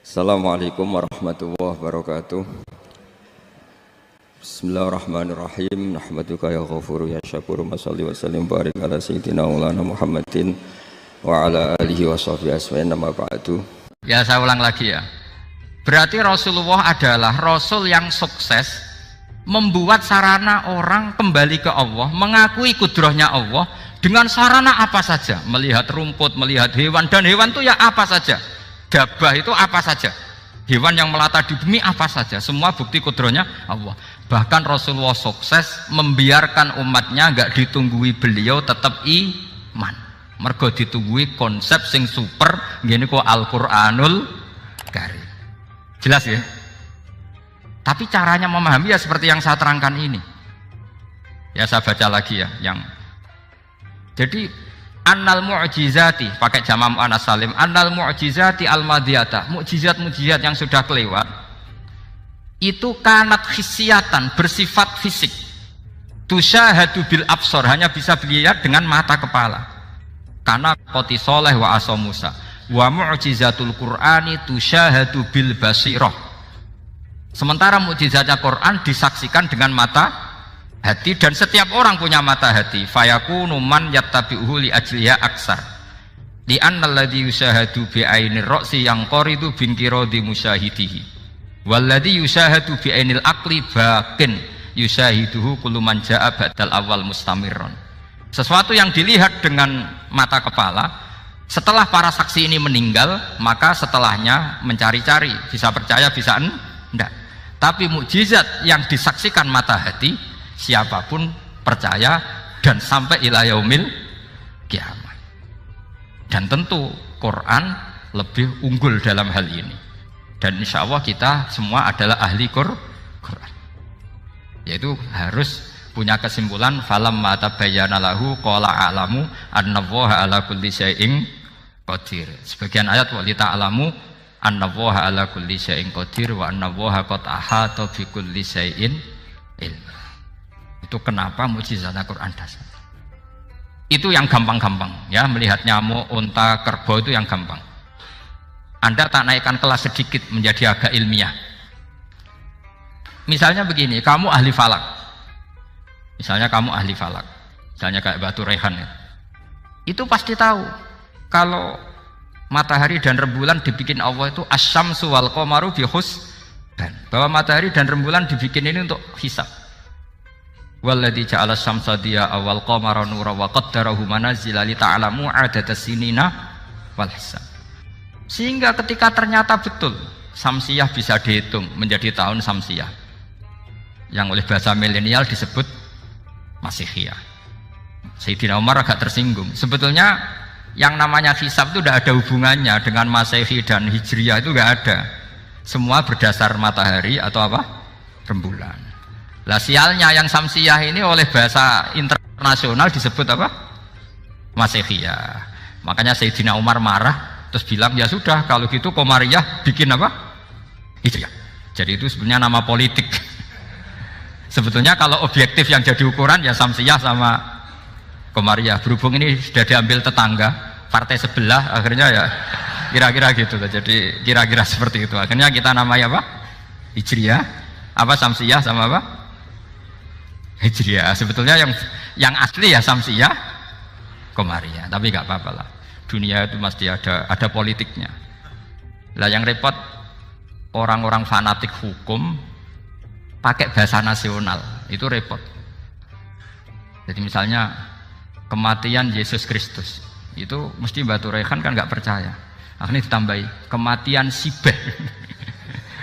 Assalamualaikum warahmatullahi wabarakatuh. Bismillahirrahmanirrahim. Nahmaduka ya ghafuru ya syakuru. Mashalli wa sallim barik ala sayyidina maulana Muhammadin wa ala alihi wa sahbihi asma'in nama ba'du. Ya, saya ulang lagi ya. Berarti Rasulullah adalah Rasul yang sukses membuat sarana orang kembali ke Allah, mengakui kudrahnya Allah dengan sarana apa saja. Melihat rumput, melihat hewan, dan hewan itu ya apa saja. Gabah itu apa saja, hewan yang melata di bumi apa saja, semua bukti kudrahnya Allah. Bahkan Rasulullah sukses membiarkan umatnya nggak ditunggui beliau tetap iman, mergo ditunggui konsep sing super gini kok Al-Qur'anul Karim. Jelas ya? Tapi caranya memahami ya seperti yang saya terangkan ini. Ya, saya baca lagi ya, yang jadi annal mu'jizati, pakai jama' mu'annas salim, annal mu'jizati al-madiyata, mukjizat-mukjizat yang sudah kelewat itu kanat khisyatan, bersifat fisik, tusyahadu bil absor, hanya bisa dilihat dengan mata kepala, karena qoti soleh wa aso Musa, wa mu'jizatul qur'ani tusyahadu bil basirah. Sementara mukjizatnya Quran disaksikan dengan mata hati, dan setiap orang punya mata hati. Fayakunu man yattabi'uhu li ajliha aksar li annal ladzi yushahadu bi ainir ra'si yang qaridu bin qiradi musyahidihi wal ladzi yushahadu bi ainil aqli bakin yushahiduhu kullu man jaa badal awal mustamirron. Sesuatu yang dilihat dengan mata kepala, setelah para saksi ini meninggal, maka setelahnya mencari-cari, bisa percaya bisa enggak. Tapi mukjizat yang disaksikan mata hati, siapapun percaya dan sampai ila yaumil kiamat. Dan tentu Quran lebih unggul dalam hal ini. Dan insya Allah kita semua adalah ahli Quran. Yaitu harus punya kesimpulan falamma tabayyana lahu qala a'lamu annallaha ala kulli syai'in qadir. Sebagian ayat wa li ta'lamu annallaha ala kulli syai'in qadir wa annallaha qad ahata bi kulli syai'in ilm. Itu kenapa mukjizatnya Quran dasar. Itu yang gampang-gampang ya, melihat nyamuk, unta, kerbau itu yang gampang. Anda tak naikkan kelas sedikit menjadi agak ilmiah. Misalnya begini, kamu ahli falak. Misalnya kayak Batu Rehan ya. Itu pasti tahu kalau matahari dan rembulan dibikin Allah itu asyamsu wal qamaru bi husban. Bahwa matahari dan rembulan dibikin ini untuk hisab. Walladzi ja'ala syamsa diya'a wal qamara nura wa qaddarahu manazila li ta'lamu 'adada sinina wal hisab. Sehingga ketika ternyata betul Samsiyah bisa dihitung menjadi tahun Samsiyah, yang oleh bahasa milenial disebut Masihiyah. Sayyidina Umar agak tersinggung. Sebetulnya yang namanya hisab itu tidak ada hubungannya dengan Masehi dan Hijriyah, itu tidak ada. Semua berdasar matahari atau apa? Rembulan. Lah sialnya yang Samsiyah ini oleh bahasa internasional disebut apa? Masihiyah. Makanya Sayyidina Umar marah terus bilang ya sudah kalau gitu Qamariyah bikin apa? Hijriyah. Jadi itu sebenarnya nama politik. Sebetulnya kalau objektif yang jadi ukuran ya Samsiyah sama Qamariyah. Berhubung ini sudah diambil tetangga partai sebelah, akhirnya ya kira-kira gitu. Jadi kira-kira seperti itu. Akhirnya kita namanya apa? Hijriyah. Apa Samsiyah sama apa? Hijriyah. Sebetulnya yang asli ya Samsiyah, Qamariyah, tapi nggak apa-apa lah. Dunia itu mesti ada politiknya. Lah yang repot orang-orang fanatik hukum pakai bahasa nasional, itu repot. Jadi misalnya kematian Yesus Kristus, itu mesti Batu Rehan kan nggak percaya. Akhirnya ditambahi kematian Sibeh.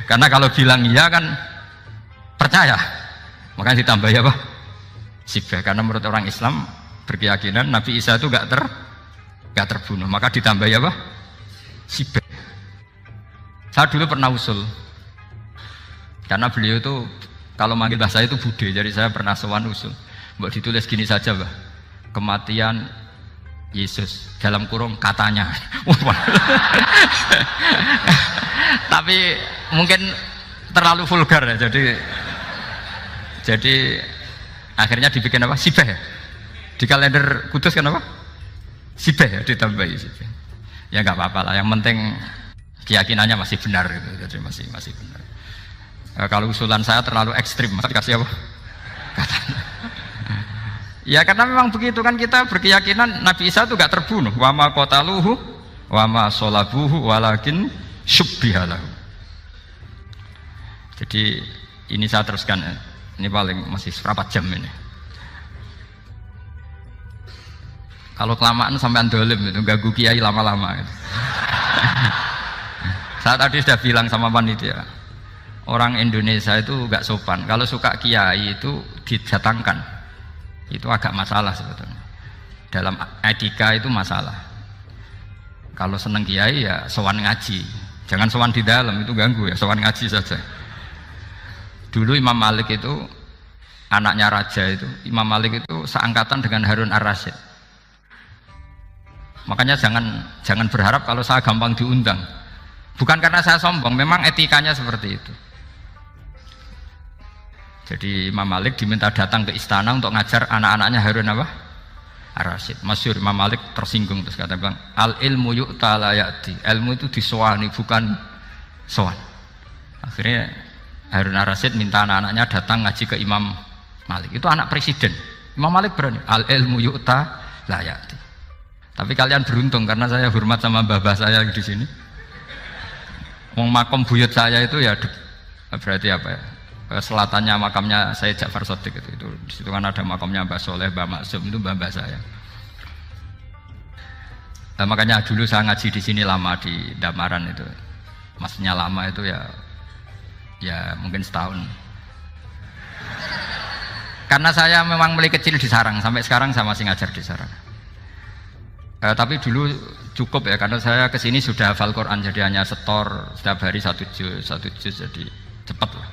Karena kalau bilang iya kan percaya. Makanya ditambahi apa? Sibah, karena menurut orang Islam berkeyakinan Nabi Isa itu gak terbunuh, maka ditambahi apa? Sibah. Saya dulu pernah usul, karena beliau itu kalau manggil bahasa itu bude, jadi saya pernah sowan usul. Mbok ditulis gini saja, Mbah. Kematian Yesus dalam kurung katanya. Tapi mungkin terlalu vulgar ya, jadi akhirnya dibikin apa? Sibeh ya? Di kalender Kudus kan apa? Sibeh ya, ditambahi Sibeh. Ya nggak apa-apa lah, yang penting keyakinannya masih benar gitu. Jadi masih benar. Kalau usulan saya terlalu ekstrim, maka dikasih apa? Katanya. Ya karena memang begitu kan, kita berkeyakinan Nabi Isa itu gak terbunuh. Wa ma qataluhu wa ma sholabuhu walakin syubbihalahu. Jadi ini saya teruskan, ini paling masih seberapa jam ini. Kalau kelamaan sampai dolim itu ganggu kiai lama-lama gitu. Saya tadi sudah bilang sama panitia, orang Indonesia itu gak sopan. Kalau suka kiai itu didatangkan. Itu agak masalah sebetulnya. Dalam etika itu masalah. Kalau seneng kiai ya sowan ngaji. Jangan sowan di dalam, itu ganggu ya, sowan ngaji saja. Dulu Imam Malik itu anaknya raja itu, Imam Malik itu seangkatan dengan Harun ar-Rasyid. Makanya jangan berharap kalau saya gampang diundang. Bukan karena saya sombong, memang etikanya seperti itu. Jadi Imam Malik diminta datang ke istana untuk ngajar anak-anaknya Harun apa? Ar-Rasyid. Masyhur Imam Malik tersinggung, terus kata bilang, al ilmu yu'ta la ya'ti. Ilmu itu disowani, bukan sowan. Akhirnya Harun ar-Rasyid minta anak-anaknya datang ngaji ke Imam Malik. Itu anak presiden. Imam Malik berani, al ilmu yu'ta la ya'ti. Tapi kalian beruntung karena saya hormat sama mbah saya di sini. Wong makom buyut saya itu ya berarti apa ya? Selatannya makamnya Sayyid Ja'far Shadiq itu di situ kan ada makamnya Mbah Soleh, Mbah Maksum, itu mbah saya. Nah, makanya dulu saya ngaji di sini lama di Damaran itu. Maksudnya lama itu ya mungkin setahun. Karena saya memang mulai kecil di sarang, sampai sekarang saya masih ngajar di sarang. Tapi dulu cukup ya, karena saya kesini sudah hafal Quran, jadi hanya setor setiap hari satu juz, jadi cepat lah.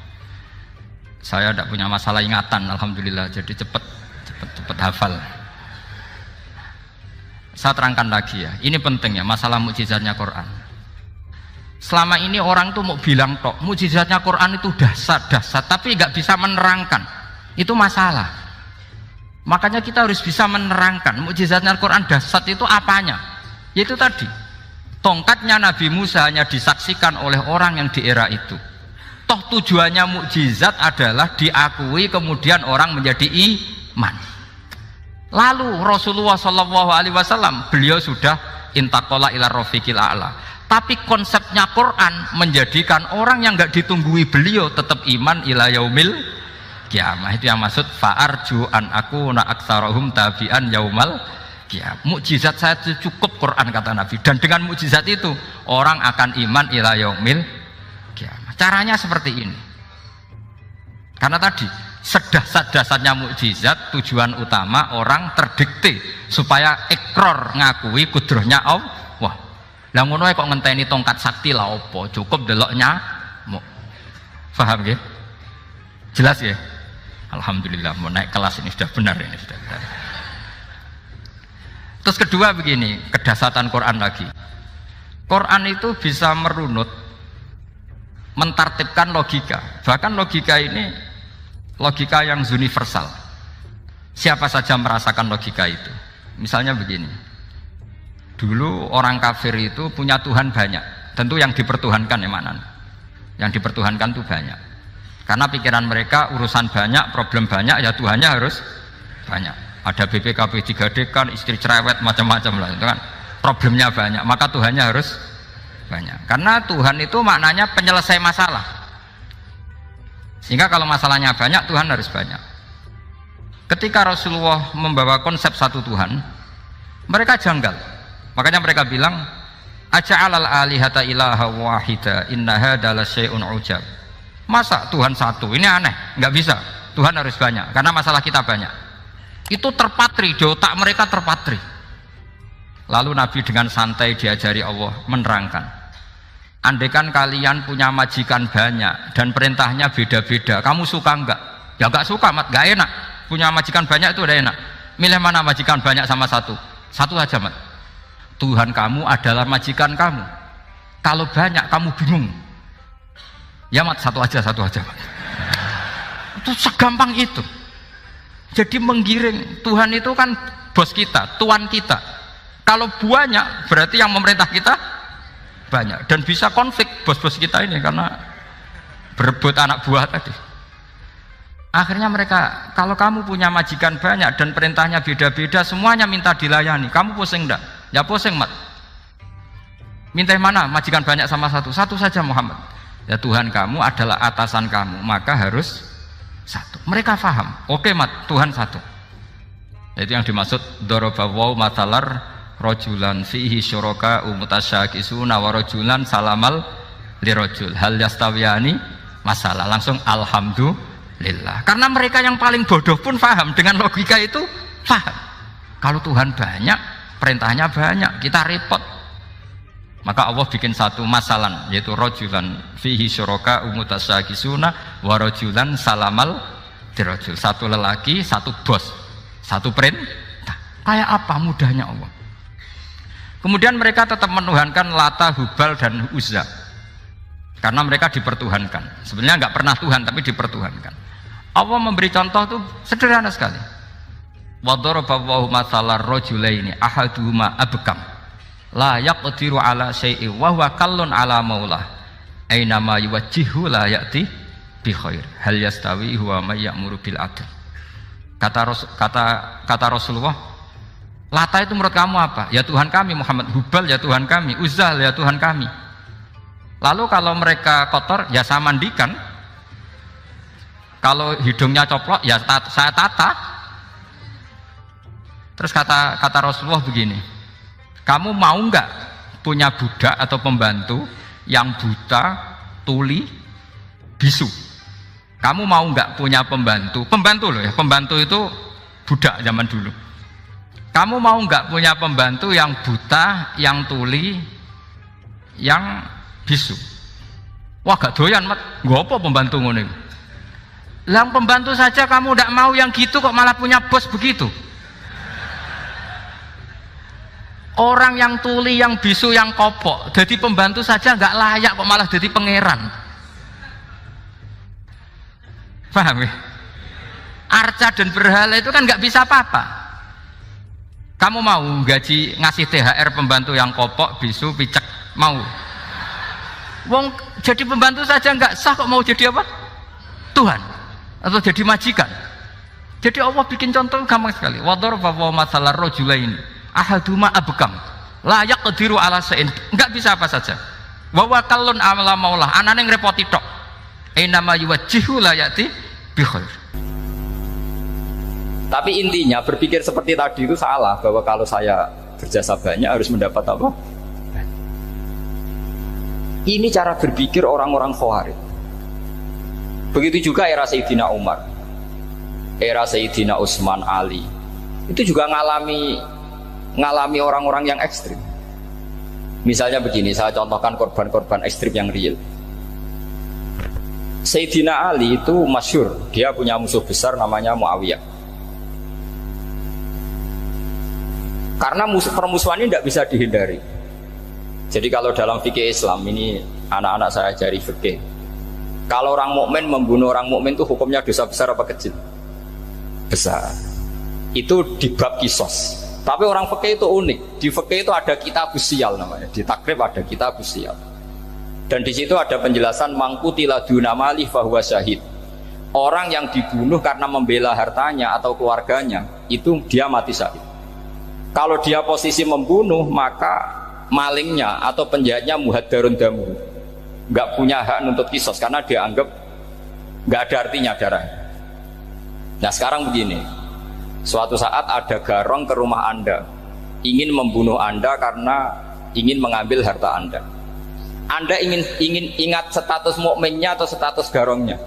Saya tidak punya masalah ingatan, alhamdulillah, jadi cepat hafal. Saya terangkan lagi ya, ini penting ya, masalah mukjizatnya Quran. Selama ini orang tuh mau bilang tok, mukjizatnya Quran itu dahsyat, tapi nggak bisa menerangkan. Itu masalah. Makanya kita harus bisa menerangkan mukjizatnya Quran dahsyat itu apanya. Yaitu tadi, tongkatnya Nabi Musa hanya disaksikan oleh orang yang di era itu. Toh tujuannya mukjizat adalah diakui kemudian orang menjadi iman. Lalu Rasulullah SAW beliau sudah intaqala ila rafiqil a'la. Tapi konsepnya Quran menjadikan orang yang nggak ditunggui beliau tetap iman ila yaumil kiamah. Itu yang maksud fa'arju an aku na aktsarahum tabi'an yaumal kiamah. Mukjizat saya itu cukup Quran kata Nabi, dan dengan mukjizat itu orang akan iman ila yaumil kiamah. Caranya seperti ini. Karena tadi sedahsyat-dahsyatnya mukjizat, tujuan utama orang terdikte supaya ikror ngakui kudrohnya Allah. Lah ngono kok ngenteni tongkat sakti lah opo? Cukup deloknya. Paham nggih? Jelas ya? Alhamdulillah, mau naik kelas ini sudah benar ini sudah benar. Terus kedua begini, kedahsyatan Quran lagi. Quran itu bisa merunut, mentartibkan logika. Bahkan logika ini logika yang universal. Siapa saja merasakan logika itu. Misalnya begini, dulu orang kafir itu punya Tuhan banyak. Tentu yang dipertuhankan yang mana? Yang dipertuhankan itu banyak. Karena pikiran mereka urusan banyak, problem banyak, ya Tuhannya harus banyak. Ada BPKB 3D kan, istri cerewet macam-macam lah, itu kan problemnya banyak, maka Tuhannya harus banyak. Karena Tuhan itu maknanya penyelesai masalah. Sehingga kalau masalahnya banyak, Tuhan harus banyak. Ketika Rasulullah membawa konsep satu Tuhan, mereka janggal. Makanya mereka bilang, aja'alal alihata ilaha wahida inna hadza lasyai'un ujab. Masa Tuhan satu? Ini aneh, nggak bisa. Tuhan harus banyak, karena masalah kita banyak. Itu terpatri, di otak mereka terpatri. Lalu Nabi dengan santai diajari Allah menerangkan, andaikan kalian punya majikan banyak dan perintahnya beda-beda, kamu suka enggak? Ya enggak suka, mat, enggak enak. Punya majikan banyak itu udah enak. Milih mana majikan banyak sama satu? Satu aja, mat. Tuhan kamu adalah majikan kamu. Kalau banyak kamu bingung. Ya mat, satu aja mat. Itu segampang itu. Jadi menggiring, Tuhan itu kan bos kita, tuan kita. Kalau banyak berarti yang memerintah kita banyak dan bisa konflik bos-bos kita ini karena berebut anak buah tadi. Akhirnya mereka, kalau kamu punya majikan banyak dan perintahnya beda-beda, semuanya minta dilayani, kamu pusing enggak? Ya pusing, Mat. Minta mana? Majikan banyak sama satu? Satu saja, Muhammad. Ya Tuhan kamu adalah atasan kamu, maka harus satu. Mereka faham. Oke, Mat, Tuhan satu. Itu yang dimaksud dorobawaw matalar rojulan fihi syuraka umutasyakisuna wa rojulan salamal lirojul hal yastawiyani masalah. Langsung alhamdulillah. Karena mereka yang paling bodoh pun faham dengan logika itu, faham. Kalau Tuhan banyak, perintahnya banyak, kita repot. Maka Allah bikin satu masalan, yaitu rojulan fihi syuraka umutasyakisuna wa rojulan salamal dirojul. Satu lelaki, satu bos, satu perintah. Kayak apa mudahnya Allah. Kemudian mereka tetap menuhankan Lata, Hubal dan Uzza karena mereka dipertuhankan. Sebenarnya nggak pernah Tuhan tapi dipertuhankan. Allah memberi contoh itu sederhana sekali. Wa daraballahu mathalar rajulaini ahaduhuma abkam la yaqdiru ala syai'in wa huwa kallun ala maulah aina ma yuwajjihu la ya'ti bi khair hal yastawi huwa may ya'muru bil adl. Kata Rasulullah, Lata itu menurut kamu apa? Ya Tuhan kami. Muhammad, Hubal ya Tuhan kami, Uzzah ya Tuhan kami. Lalu kalau mereka kotor ya saya mandikan, kalau hidungnya coplok ya saya tata. Terus kata Rasulullah begini, kamu mau nggak punya budak atau pembantu yang buta, tuli, bisu? Kamu mau nggak punya pembantu? Pembantu loh ya, pembantu itu budak zaman dulu. Kamu mau nggak punya pembantu yang buta, yang tuli, yang bisu? Wah gak doyan, Mat. Nggak apa pembantu ngono. Yang pembantu saja kamu nggak mau yang gitu, kok malah punya bos begitu? Orang yang tuli, yang bisu, yang kopok, jadi pembantu saja nggak layak, kok malah jadi pangeran. Paham ya? Arca dan berhala itu kan nggak bisa apa-apa. Kamu mau gaji ngasih THR pembantu yang kopok, bisu, picek? Mau? Wong jadi pembantu saja nggak sah, kok mau jadi apa? Tuhan atau jadi majikan? Jadi Allah bikin contoh gampang sekali. Wa daraballahu mathalar rajulaini ahaduma abkam la yaqdiru ala syai'in, enggak bisa apa saja. Wa wakallun amala maulah, anane ngrepoti tok. Ainama yuwajjihu la yati bi khair. Tapi intinya berpikir seperti tadi itu salah, bahwa kalau saya berjasa banyak harus mendapat apa? Ini cara berpikir orang-orang Khawarij. Begitu juga era Sayyidina Umar, era Sayyidina Utsman, Ali, itu juga ngalami orang-orang yang ekstrim. Misalnya begini, saya contohkan korban-korban ekstrim yang real. Sayyidina Ali itu masyhur, dia punya musuh besar namanya Muawiyah. Karena permusuhan ini tidak bisa dihindari. Jadi kalau dalam fikih Islam ini, anak-anak saya ajari fikih, kalau orang mukmin membunuh orang mukmin itu hukumnya dosa besar apa kecil? Besar. Itu di bab kisos. Tapi orang fikih itu unik. Di fikih itu ada kitab usial namanya. Di takrib ada kitab usial. Dan di situ ada penjelasan mangkutila dunamali fahuwa syahid. Orang yang dibunuh karena membela hartanya atau keluarganya, itu dia mati syahid. Kalau dia posisi membunuh, maka malingnya atau penjahatnya muhaddarun damu, nggak punya hak nuntut kisos karena dianggap nggak ada artinya darah. Nah sekarang begini, suatu saat ada garong ke rumah Anda, ingin membunuh Anda karena ingin mengambil harta Anda. Anda ingin ingat status mukminnya atau status garongnya?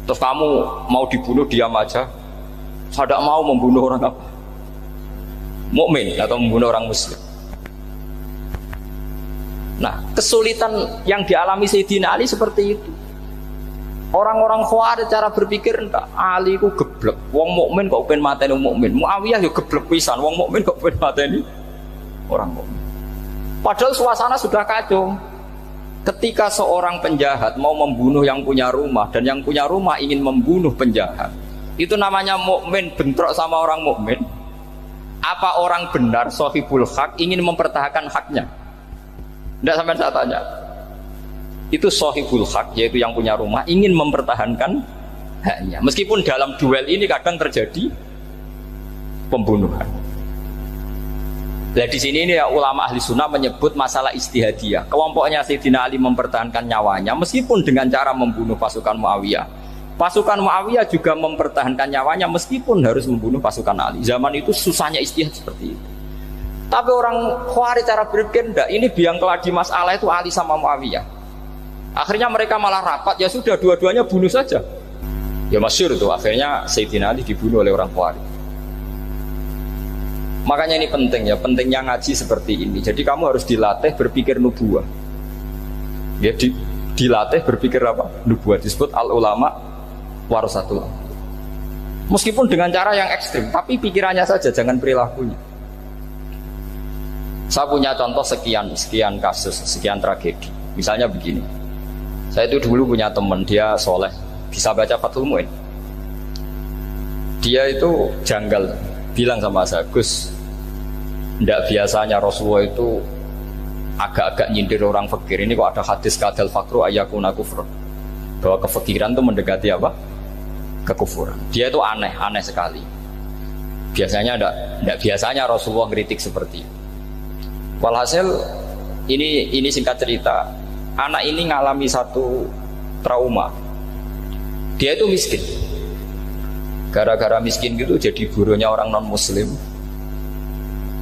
Terus kamu mau dibunuh diam aja? Saya tidak mau membunuh orang apa? Mukmin atau membunuh orang muslim. Nah, kesulitan yang dialami Sayyidina Ali seperti itu. Orang-orang Khawarij cara berpikir enggak, Ali ku geblek, wong mukmin kok pengen mateni wong mukmin. Muawiyah yo geblek pisan, wong mukmin kok pengen mateni orang mukmin. Padahal suasana sudah kacau. Ketika seorang penjahat mau membunuh yang punya rumah dan yang punya rumah ingin membunuh penjahat, itu namanya mukmin bentrok sama orang mukmin. Apa orang benar sahibul hak ingin mempertahankan haknya? Tidak sampai saya tanya. Itu sohibul hak, yaitu yang punya rumah ingin mempertahankan haknya. Meskipun dalam duel ini kadang terjadi pembunuhan. Nah di sini ini ya, ulama ahli sunnah menyebut masalah istihadiyah. Kelompoknya Sayyidina Ali mempertahankan nyawanya meskipun dengan cara membunuh pasukan Muawiyah. Pasukan Muawiyah juga mempertahankan nyawanya meskipun harus membunuh pasukan Ali. Zaman itu susahnya istihad seperti itu. Tapi orang Khawarij cara berpikir enggak, ini biang keladi masalah itu Ali sama Muawiyah. Akhirnya mereka malah rapat, ya sudah dua-duanya bunuh saja. Ya masyhur itu, akhirnya Sayyidina Ali dibunuh oleh orang Khawarij. Makanya ini penting ya, pentingnya ngaji seperti ini. Jadi kamu harus dilatih berpikir nubuwah. Ya dilatih berpikir apa? Nubuwah, disebut al ulama warasatul. Meskipun dengan cara yang ekstrim, tapi pikirannya saja, jangan perilakunya. Saya punya contoh sekian kasus, sekian tragedi. Misalnya begini. Saya itu dulu punya teman, dia soleh, bisa baca Fathul Mu'in. Dia itu janggal, bilang sama saya, Gus, tidak biasanya Rasulullah itu agak-agak nyindir orang fakir. Ini kok ada hadis kadal fakru ayakuna kufur, bahwa kefakiran itu mendekati apa? Kekufuran. Dia itu aneh sekali. Biasanya tidak biasanya Rasulullah ngeritik seperti itu. Walhasil ini singkat cerita, anak ini ngalami satu trauma. Dia itu miskin. Gara-gara miskin gitu jadi burunya orang non muslim.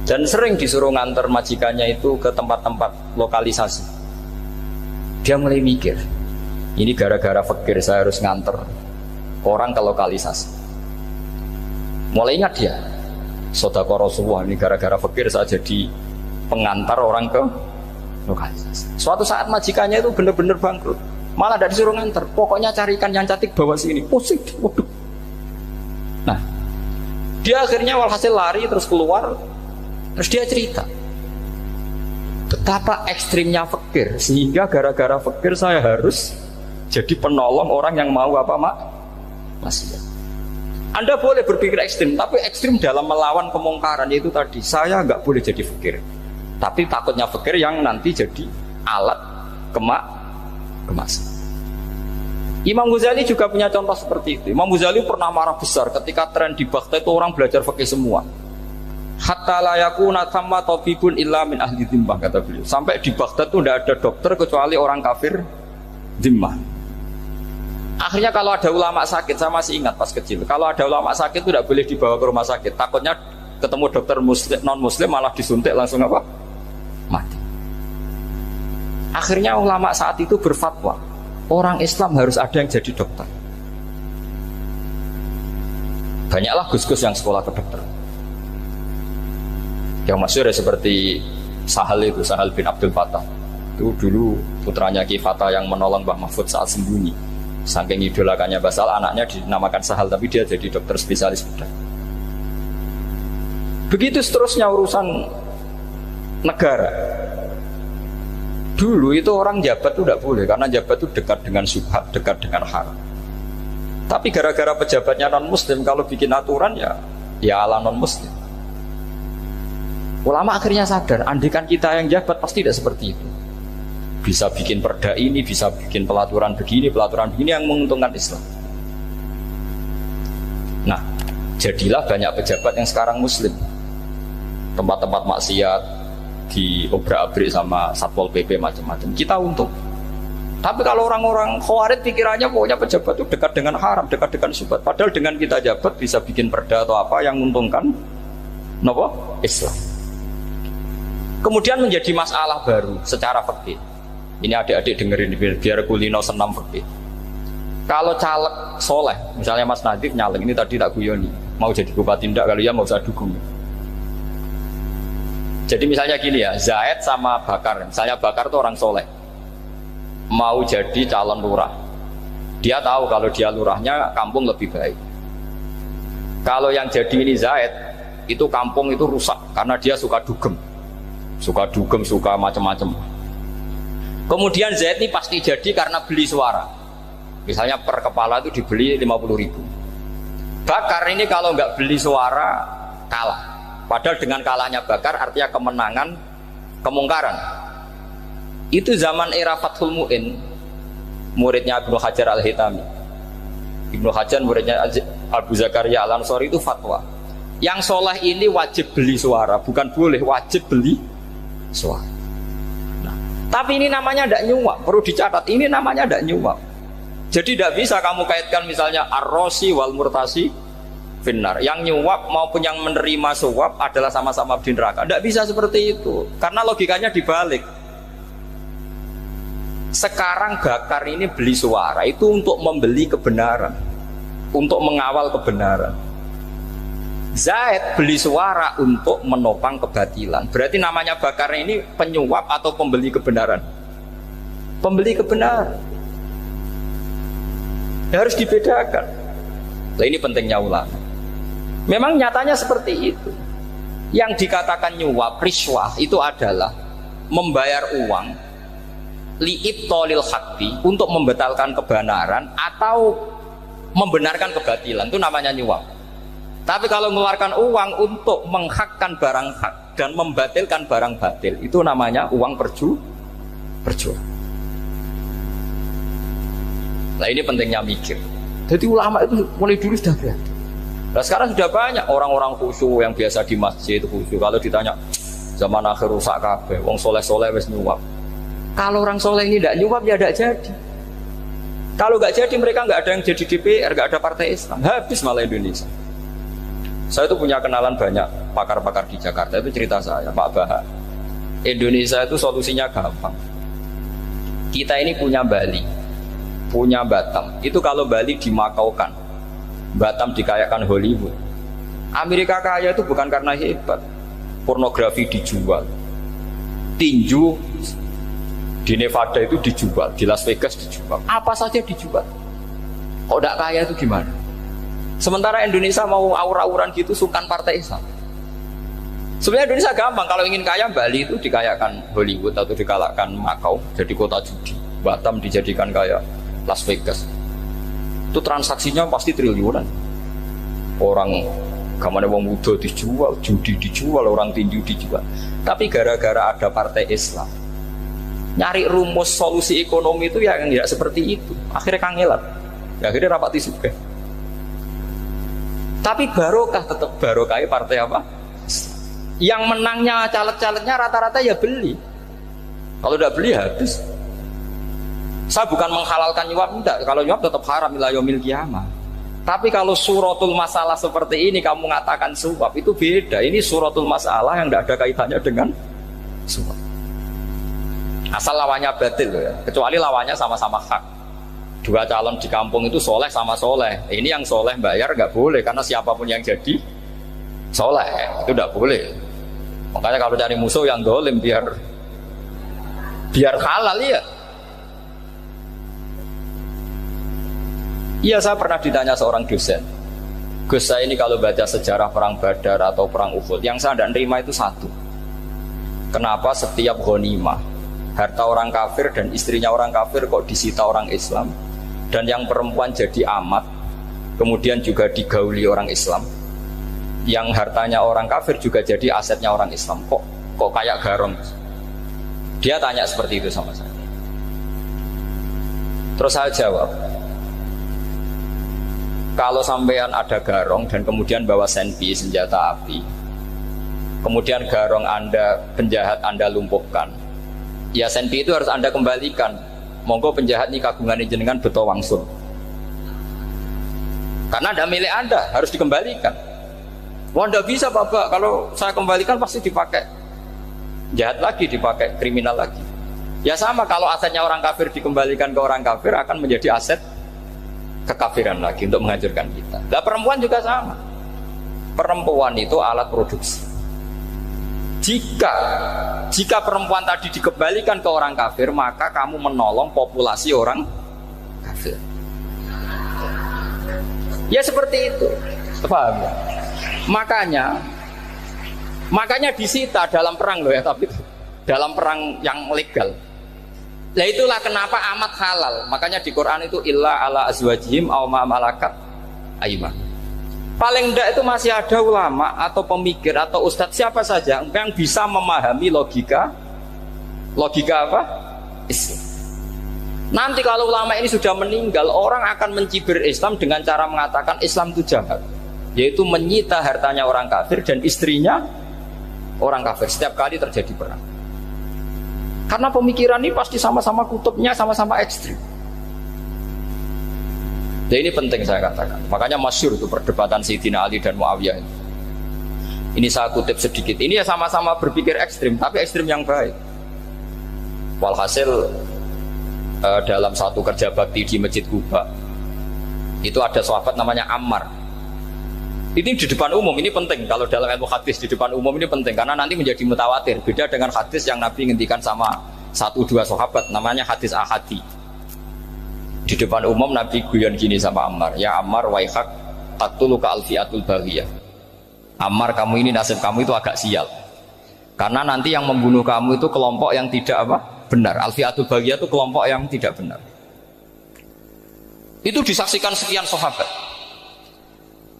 Dan sering disuruh nganter majikannya itu ke tempat-tempat lokalisasi. Dia mulai mikir, ini gara-gara fakir saya harus nganter orang ke lokalisasi. Mulai ingat dia, Sodaqah Rasulullah, ini gara-gara fakir saya jadi pengantar orang ke lokalisasi. Suatu saat majikannya itu benar-benar bangkrut, malah tidak disuruh nganter, pokoknya carikan yang cantik bawa sini. Pusing, waduh. Nah, dia akhirnya walhasil lari terus keluar. Terus dia cerita betapa ekstrimnya fakir, sehingga gara-gara fakir saya harus jadi penolong orang yang mau apa maksiat. Anda boleh berpikir ekstrim, tapi ekstrim dalam melawan kemungkaran itu tadi. Saya nggak boleh jadi fakir, tapi takutnya fakir yang nanti jadi alat kemaksiatan. Imam Ghazali juga punya contoh seperti itu. Imam Ghazali pernah marah besar ketika tren di Baghdad itu orang belajar fikih semua. Hatta la yakuna thamma tabibun illa min ahli dhimmah, kata beliau. Sampai di Baghdad itu tidak ada dokter kecuali orang kafir dhimmah. Akhirnya kalau ada ulama sakit, saya masih ingat pas kecil, kalau ada ulama sakit itu tidak boleh dibawa ke rumah sakit. Takutnya ketemu dokter muslim, non muslim malah disuntik langsung apa? Mati. Akhirnya ulama saat itu berfatwa, orang Islam harus ada yang jadi dokter. Banyaklah gus-gus yang sekolah ke dokter. Yang masyhur ya seperti Sahal bin Abdul Fattah. Itu dulu putranya Ki Fatah yang menolong Mbah Mahfud saat sembunyi. Saking idolakannya Basal, anaknya dinamakan Sahal, tapi dia jadi dokter spesialis bedah. Begitu seterusnya urusan negara. Dulu itu orang jabat itu tidak boleh, karena jabat itu dekat dengan syubhat, dekat dengan haram. Tapi gara-gara pejabatnya non muslim, kalau bikin aturan ya ala non muslim. Ulama akhirnya sadar, andikan kita yang jabat pasti tidak seperti itu. Bisa bikin perda ini, bisa bikin pelaturan begini yang menguntungkan Islam. Nah, jadilah banyak pejabat yang sekarang muslim. Tempat-tempat maksiat diobrak-abrik sama Satpol PP macam-macam. Kita untung. Tapi kalau orang-orang Khawarij pikirannya pokoknya pejabat itu dekat dengan haram, dekat dengan syubhat. Padahal dengan kita jabat bisa bikin perda atau apa yang menguntungkan Islam. Kemudian menjadi masalah baru secara fikih. Ini adik-adik dengerin biar kulino senam fikih. Kalau caleg soleh, misalnya Mas Nadif nyaleng, ini tadi tak guyoni, mau jadi bupati ndak, kalau ya mau usah dukung. Jadi misalnya gini ya, Zaid sama Bakar, misalnya Bakar itu orang soleh, mau jadi calon lurah. Dia tahu kalau dia lurahnya kampung lebih baik. Kalau yang jadi ini Zaid, itu kampung itu rusak karena dia suka dugem, suka macam-macam. Kemudian Zaid ini pasti jadi karena beli suara. Misalnya per kepala itu dibeli 50.000. Bakar ini kalau nggak beli suara kalah. Padahal dengan kalahnya Bakar artinya kemenangan kemungkaran. Itu zaman era Fathul Mu'in, muridnya Ibnu Hajar Al-Hitami. Ibnu Hajar muridnya Abu Zakaria Al-Ansari itu fatwa. Yang soleh ini wajib beli suara, bukan boleh, wajib beli suara. Nah, tapi ini namanya tidak nyuap, perlu dicatat. Ini namanya tidak nyuap. Jadi tidak bisa kamu kaitkan misalnya ar-rosi wal murtasi finnar. Yang nyuap maupun yang menerima suap adalah sama-sama di neraka. Tidak bisa seperti itu, karena logikanya dibalik. Sekarang Bakar ini beli suara itu untuk membeli kebenaran, untuk mengawal kebenaran. Zaid beli suara untuk menopang kebatilan. Berarti namanya Bakar ini penyuap atau pembeli kebenaran? Pembeli kebenaran. Ya, harus dibedakan. Nah, ini pentingnya ulama. Memang nyatanya seperti itu. Yang dikatakan nyuap, riswah itu adalah membayar uang li'ibtolil haqqi, untuk membatalkan kebenaran atau membenarkan kebatilan, itu namanya nyuap. Tapi kalau mengeluarkan uang untuk menghakkan barang hak dan membatalkan barang batil, itu namanya uang perjuangan. Nah, ini pentingnya mikir. Jadi ulama itu mulai dulu sudah berarti. Nah, sekarang sudah banyak orang-orang khusyuk yang biasa di masjid itu khusyuk. Kalau ditanya zaman akhir rusak kabeh, wong soleh-soleh wis nyuap. Kalau orang soleh ini tidak nyuap ya tidak jadi. Kalau nggak jadi, mereka nggak ada yang jadi DPR, nggak ada partai Islam, habis malah Indonesia. Saya itu punya kenalan banyak pakar-pakar di Jakarta, itu cerita saya, Pak Bahar. Indonesia itu solusinya gampang. Kita ini punya Bali, punya Batam. Itu kalau Bali dimakaukan, Batam dikayakan Hollywood. Amerika kaya itu bukan karena hebat, pornografi dijual, tinju di Nevada itu dijual, di Las Vegas dijual, apa saja dijual. Kalau tidak kaya itu gimana? Sementara Indonesia mau aur-auran gitu, sungkan partai Islam. Sebenarnya Indonesia gampang, kalau ingin kaya Bali itu dikayakan Hollywood atau dikalahkan Makau jadi kota judi, Batam dijadikan kayak Las Vegas. Itu transaksinya pasti triliunan. Orang gamane wong muda dijual, judi dijual, orang tinju dijual. Tapi gara-gara ada partai Islam, nyari rumus solusi ekonomi itu yang tidak seperti itu. Akhirnya kangelan, akhirnya rapati juga. Tapi barokah, tetap barokah partai apa? Yang menangnya caleg-calegnya rata-rata ya beli. Kalau udah beli habis. Saya bukan menghalalkan nyuap, enggak. Kalau nyuap tetap haram ila yaumil qiyamah. Tapi kalau suratul masalah seperti ini kamu mengatakan suap, itu beda. Ini suratul masalah yang tidak ada kaitannya dengan suap. Asal lawannya batil ya. Kecuali lawannya sama-sama hak. Dua calon di kampung itu soleh sama soleh. Ini yang soleh bayar nggak boleh, karena siapapun yang jadi soleh itu nggak boleh. Makanya kalau cari musuh yang dolim biar halal ya. Iya, saya pernah ditanya seorang dosen, Gus, saya ini kalau baca sejarah perang Badar atau perang Uhud, yang saya tidak nerima itu satu. Kenapa setiap ghanimah harta orang kafir dan istrinya orang kafir kok disita orang Islam? Dan yang perempuan jadi amat, kemudian juga digauli orang Islam. Yang hartanya orang kafir juga jadi asetnya orang Islam. Kok kayak garong? Dia tanya seperti itu sama saya. Terus saya jawab, kalau sampean ada garong dan kemudian bawa senpi, senjata api, kemudian garong Anda, penjahat Anda lumpuhkan, ya senpi itu harus Anda kembalikan. Monggo penjahat ini kagungan jenengan beto wangsul, karena ada milik Anda, harus dikembalikan. Wah, tidak bisa Bapak, kalau saya kembalikan pasti dipakai jahat lagi, dipakai kriminal lagi. Ya sama, kalau asetnya orang kafir dikembalikan ke orang kafir akan menjadi aset kekafiran lagi untuk menghancurkan kita. Nah, perempuan juga sama. Perempuan itu alat produksi. Jika perempuan tadi dikembalikan ke orang kafir, maka kamu menolong populasi orang kafir. Ya seperti itu. Paham ya? Makanya disita dalam perang loh ya, tapi dalam perang yang legal. Nah itulah kenapa amat halal. Makanya di Quran itu illa ala azwajihim aw ma malakat aymah. Paling enggak itu masih ada ulama atau pemikir atau ustadz siapa saja yang bisa memahami logika apa? Islam. Nanti kalau ulama ini sudah meninggal, orang akan mencibir Islam dengan cara mengatakan Islam itu jahat, yaitu menyita hartanya orang kafir dan istrinya orang kafir setiap kali terjadi perang. Karena pemikiran ini pasti sama-sama kutubnya, sama-sama ekstrim. Jadi ini penting saya katakan. Makanya masyhur itu perdebatan Sayyidina Ali dan Muawiyah. Ini saya kutip sedikit. Ini ya sama-sama berpikir ekstrim, tapi ekstrim yang baik. Walhasil dalam satu kerja bakti di Masjid Kuba itu ada sahabat namanya Ammar. Ini di depan umum, ini penting. Kalau dalam ilmu hadis di depan umum ini penting karena nanti menjadi mutawatir. Beda dengan hadis yang Nabi ngendikan sama 1-2 sahabat, namanya hadis ahadi. Di depan umum Nabi guyon gini sama Ammar, ya Ammar waihak qatuluka alfiatul baghiyah. Ammar, kamu ini nasib kamu itu agak sial. Karena nanti yang membunuh kamu itu kelompok yang tidak benar. Alfiatul baghiyah itu kelompok yang tidak benar. Itu disaksikan sekian sahabat.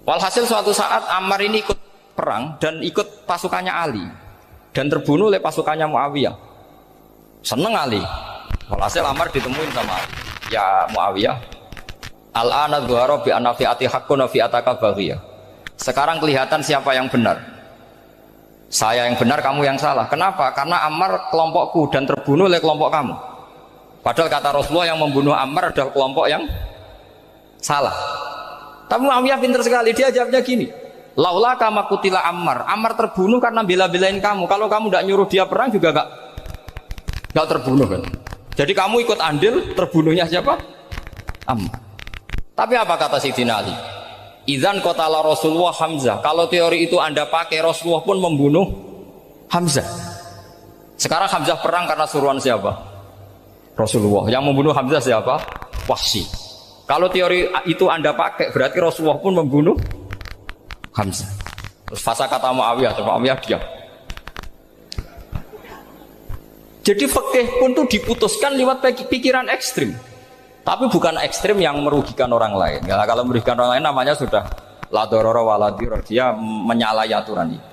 Walhasil suatu saat Ammar ini ikut perang dan ikut pasukannya Ali dan terbunuh oleh pasukannya Muawiyah. Seneng Ali. Walhasil Ammar ditemuin sama Ali. Ya Muawiyah, al-ana dhuhara bi anna fi'ati haqqun wa fi'ataka baghiyah. Sekarang kelihatan siapa yang benar. Saya yang benar, kamu yang salah. Kenapa? Karena Ammar kelompokku dan terbunuh oleh kelompok kamu. Padahal kata Rasulullah yang membunuh Ammar adalah kelompok yang salah. Tapi Muawiyah pintar sekali, dia jawabnya gini, laula kama kutila Ammar. Ammar terbunuh karena bela-belain kamu. Kalau kamu tidak nyuruh dia perang juga gak terbunuh kan. Jadi kamu ikut andil terbunuhnya siapa? Ammar. Tapi apa kata Sayyidina Ali? Idzan qatala Rasulullah Hamzah. Kalau teori itu Anda pakai, Rasulullah pun membunuh Hamzah. Sekarang Hamzah perang karena suruhan siapa? Rasulullah. Yang membunuh Hamzah siapa? Wahsy. Kalau teori itu Anda pakai, berarti Rasulullah pun membunuh Hamzah. Terus fasa kata Muawiyah, Muawiyah diam. Jadi fikih pun tuh diputuskan lewat pikiran ekstrim. Tapi bukan ekstrim yang merugikan orang lain. Ya, kalau merugikan orang lain namanya sudah la darara wa la dirar, dia menyalahi aturan itu.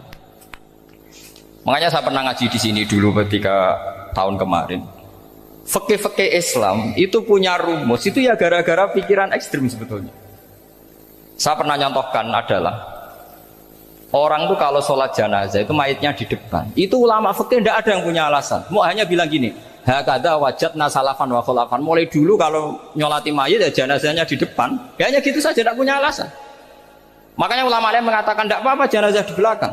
Makanya saya pernah ngaji di sini dulu ketika tahun kemarin. Fikih-fikih Islam itu punya rumus, itu ya gara-gara pikiran ekstrim sebetulnya. Saya pernah nyontohkan adalah orang tuh kalau sholat jenazah itu mayitnya di depan. Itu ulama fikih tidak ada yang punya alasan. Mau hanya bilang gini, hakadha wajadna salafan wa khulafan. Mulai dulu kalau nyolati mayit ya jenazahnya di depan. Ya hanya gitu saja, tidak punya alasan. Makanya ulama lain mengatakan tidak apa-apa jenazah di belakang,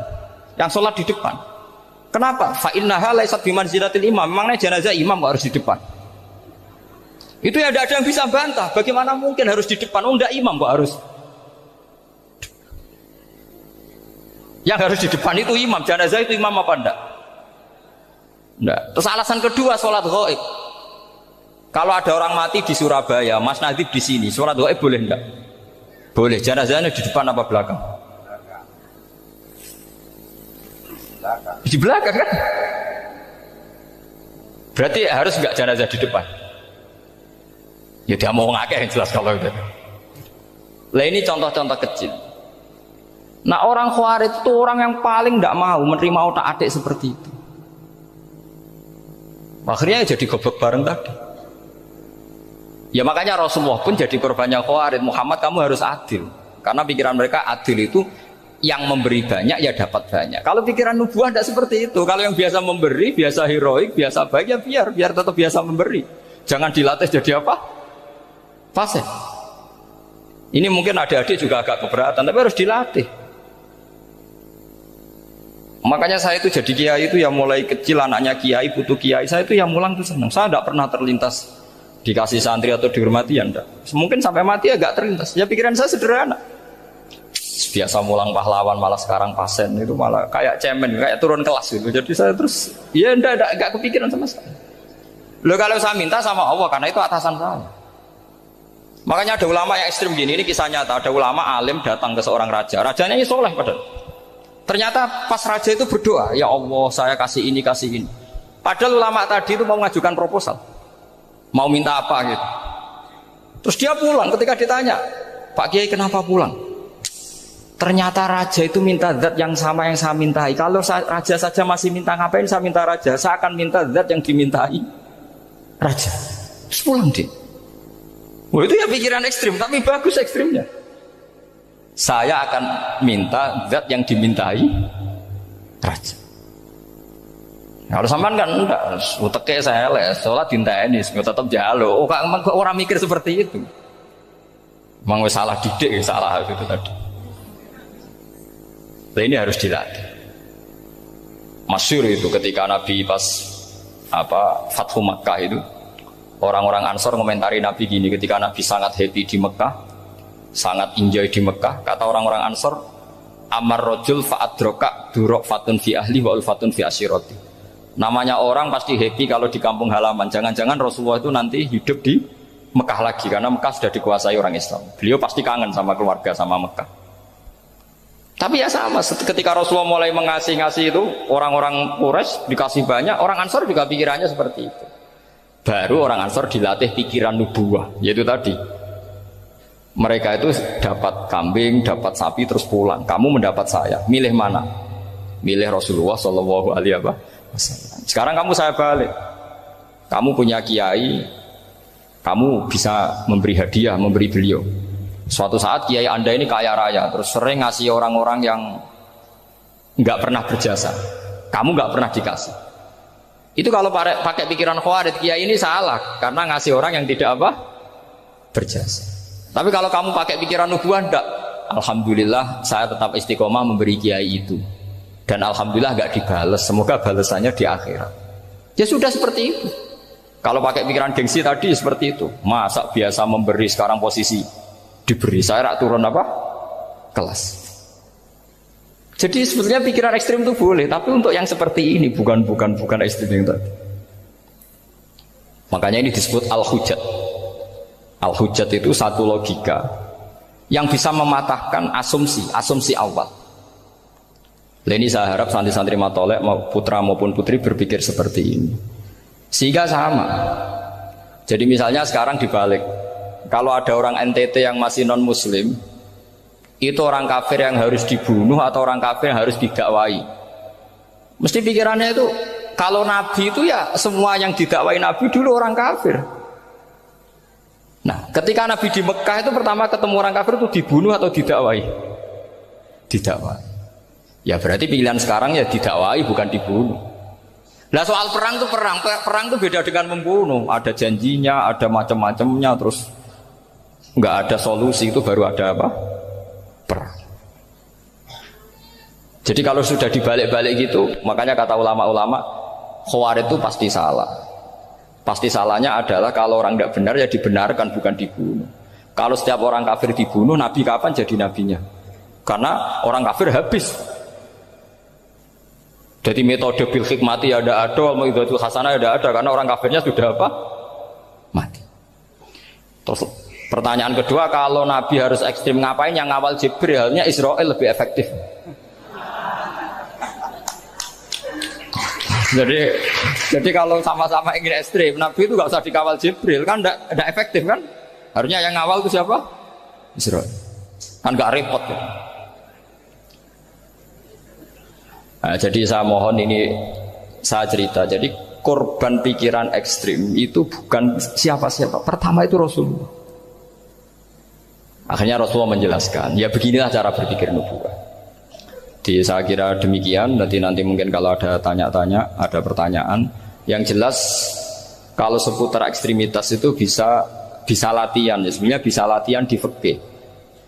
yang sholat di depan. Kenapa? Fa innaha laysat bimanzilatil imam. Memangnya jenazah imam harus di depan. Itu ya tidak ada yang bisa bantah. Bagaimana mungkin harus di depan? Oh, enggak, imam kok harus. Yang harus di depan itu imam. Jenazah itu imam apa enggak? Enggak. Terus alasan kedua, sholat ghaib. Kalau ada orang mati di Surabaya, Mas Nadib di sini, sholat ghaib boleh enggak? Boleh. Jenazahnya di depan apa belakang? Di belakang kan? Berarti harus enggak jenazah di depan? Ya dia mau ngakeh yang jelas kalau itu. Lah ini contoh-contoh kecil. Nah orang Khawarij itu orang yang paling tidak mau menerima otak-atik seperti itu. Akhirnya jadi goblok bareng tadi. Ya makanya Rasulullah pun jadi korbannya Khawarij. Muhammad, kamu harus adil. Karena pikiran mereka adil itu yang memberi banyak ya dapat banyak. Kalau pikiran nubuah tidak seperti itu. Kalau yang biasa memberi, biasa heroik, biasa baik ya biar tetap biasa memberi. Jangan dilatih jadi apa? Fasih. Ini mungkin adik-adik juga agak keberatan, tapi harus dilatih. Makanya saya itu jadi kiai itu ya mulai kecil, anaknya kiai, putu kiai, saya itu yang mulang itu senang. Saya tidak pernah terlintas dikasih santri atau dihormati ya enggak. Mungkin sampai mati agak terlintas. Ya pikiran saya sederhana. Biasa mulang pahlawan, malah sekarang pasien itu malah kayak cemen, kayak turun kelas gitu. Jadi saya terus ya enggak kepikiran sama sekali. Loh kalau saya minta sama Allah karena itu atasan saya. Makanya ada ulama yang ekstrim gini, ini kisah nyata. Ada ulama alim datang ke seorang raja. Rajanya ini soleh padahal. Ternyata pas raja itu berdoa, ya Allah saya kasih ini, kasih ini. Padahal ulama tadi itu mau mengajukan proposal, mau minta apa gitu. Terus dia pulang, ketika ditanya, Pak Kiai kenapa pulang? Ternyata raja itu minta zat yang sama yang saya mintai. Kalau raja saja masih minta, ngapain saya minta raja? Saya akan minta zat yang dimintai raja. Terus pulang dia. Wah itu ya pikiran ekstrim, tapi bagus ekstrimnya. Saya akan minta zat yang dimintai raja. Kalau sampean kan enggak, uteke saya les, sholat dinteni, tetap jalo. Oh, kok orang mikir seperti itu. Mang wis salah didik, salah itu tadi. Nah, ini harus dilatih. Masyhur itu ketika Nabi pas Fathu Makkah itu, orang-orang Ansor komentari Nabi gini, ketika Nabi sangat happy di Mekah, sangat enjoy di Mekah, kata orang-orang Ansor, amar rojul fa'adroka durok fatun fi ahli wa ulfatun fi asyiroti. Namanya orang pasti happy kalau di kampung halaman. Jangan-jangan Rasulullah itu nanti hidup di Mekah lagi, karena Mekah sudah dikuasai orang Islam. Beliau pasti kangen sama keluarga, sama Mekah. Tapi ya sama, ketika Rasulullah mulai mengasih-ngasih itu, orang-orang Quraisy dikasih banyak, orang Ansor juga pikirannya seperti itu. Baru orang Ansor dilatih pikiran nubuwah, yaitu tadi. Mereka itu dapat kambing, dapat sapi terus pulang. Kamu mendapat saya, milih mana? Milih Rasulullah Shallallahu Alaihi Wasallam. Sekarang kamu saya balik. Kamu punya kiai, kamu bisa memberi hadiah, memberi beliau. Suatu saat kiai Anda ini kaya raya, terus sering ngasih orang-orang yang nggak pernah berjasa. Kamu nggak pernah dikasih. Itu kalau pakai pikiran khawarij, kiai ini salah karena ngasih orang yang tidak berjasa. Tapi kalau kamu pakai pikiran nubuah, enggak. Alhamdulillah saya tetap istiqomah memberi kiai itu. Dan alhamdulillah enggak dibales. Semoga balasannya di akhirat. Ya sudah seperti itu. Kalau pakai pikiran gengsi tadi seperti itu. Masa biasa memberi sekarang posisi diberi, saya rak turun kelas. Jadi sebetulnya pikiran ekstrim itu boleh, tapi untuk yang seperti ini bukan ekstrim yang tadi. Makanya ini disebut al-hujjat. Al-hujjat itu satu logika yang bisa mematahkan asumsi awal. Ini saya harap santri-santri matolek putra maupun putri berpikir seperti ini. Sehingga sama. Jadi misalnya sekarang dibalik. Kalau ada orang NTT yang masih non muslim, itu orang kafir yang harus dibunuh atau orang kafir yang harus didakwai. Mesti pikirannya itu, kalau Nabi itu ya semua yang didakwai Nabi dulu orang kafir. Nah, ketika Nabi di Mekah itu pertama ketemu orang kafir itu dibunuh atau didakwai? Didakwai. Ya berarti pilihan sekarang ya didakwai bukan dibunuh. Nah soal perang itu perang itu beda dengan membunuh. Ada janjinya, ada macam-macamnya, terus nggak ada solusi, itu baru ada perang. Jadi kalau sudah dibalik-balik gitu, makanya kata ulama-ulama, Khawarij itu pasti salah. Pasti salahnya adalah kalau orang tidak benar ya dibenarkan, bukan dibunuh. Kalau setiap orang kafir dibunuh, Nabi kapan jadi nabinya? Karena orang kafir habis. Jadi metode bil hikmati ada, metode hasanah ada, karena orang kafirnya sudah mati. Terus pertanyaan kedua, kalau Nabi harus ekstrim ngapain? Yang ngawal Jibril, halnya Israel lebih efektif. Jadi kalau sama-sama ingin ekstrim, Nabi itu nggak usah dikawal Jibril, kan tidak efektif kan? Harusnya yang ngawal itu siapa? Israel. Kan nggak repot ya. Nah, jadi saya mohon ini saya cerita. Jadi korban pikiran ekstrim itu bukan siapa-siapa. Pertama itu Rasulullah. Akhirnya Rasulullah menjelaskan, ya beginilah cara berpikir nubuwah. Saya kira demikian. Nanti mungkin kalau ada tanya-tanya, ada pertanyaan. Yang jelas kalau seputar ekstremitas itu bisa latihan. Ya, sebenarnya bisa latihan di fikih.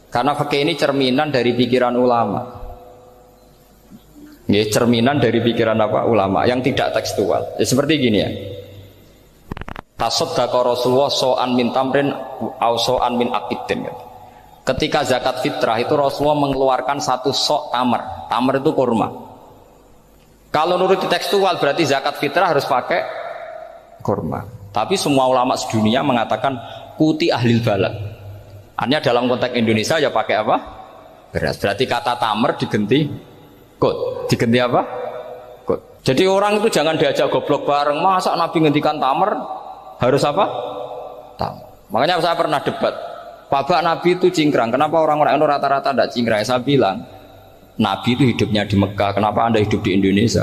Karena fikih ini cerminan dari pikiran ulama. Ya, cerminan dari pikiran ulama yang tidak tekstual. Ya, seperti gini ya. Tasaddaqa Rasulullah so'an min tamrin au so'an min aqidin. Ketika zakat fitrah itu Rasulullah mengeluarkan satu sok tamar. Tamar itu kurma. Kalau menurut tekstual berarti zakat fitrah harus pakai kurma. Tapi semua ulama sedunia mengatakan kuti ahlil balad. Artinya dalam konteks Indonesia ya pakai apa? Beras. Berarti kata tamar diganti kut. Diganti apa? Kut. Jadi orang itu jangan diajak goblok bareng. Masa Nabi ngendikan tamar harus apa? Tamar. Makanya saya pernah debat. Pak Nabi itu cingkrang. Kenapa orang-orang itu rata-rata tidak cingkrang? Saya bilang, Nabi itu hidupnya di Mekah. Kenapa Anda hidup di Indonesia?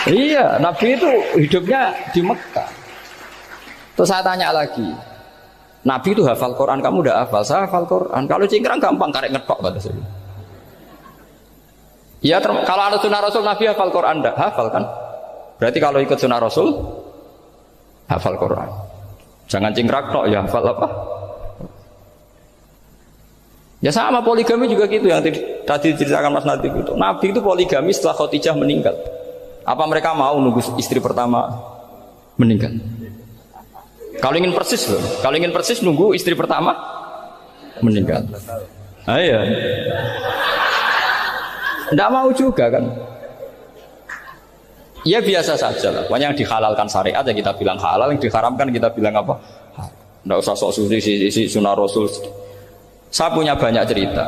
Iya, Nabi itu hidupnya di Mekah. Terus saya tanya lagi, Nabi itu hafal Quran, kamu udah hafal? Saya hafal Quran. Kalau cingkrang gampang, karek ngetok kata saya. Ya, kalau ada sunnah Rasul, Nabi hafal Quran enggak? Hafal kan? Berarti kalau ikut sunnah Rasul, hafal Quran. Jangan cingkrak tok, ya hafal apa? Ya sama poligami juga gitu yang tadi diceritakan Mas Nadif itu. Nabi itu poligami setelah Khadijah meninggal. Apa mereka mau nunggu istri pertama meninggal? Kalau ingin persis loh, kalau ingin persis nunggu istri pertama meninggal. Iya. Tidak mau juga kan? Ya biasa saja lah. Pokoknya yang dihalalkan syariat ya kita bilang halal, yang diharamkan kita bilang apa? Tidak usah sok suci sunnah Rasul. Saya punya banyak cerita.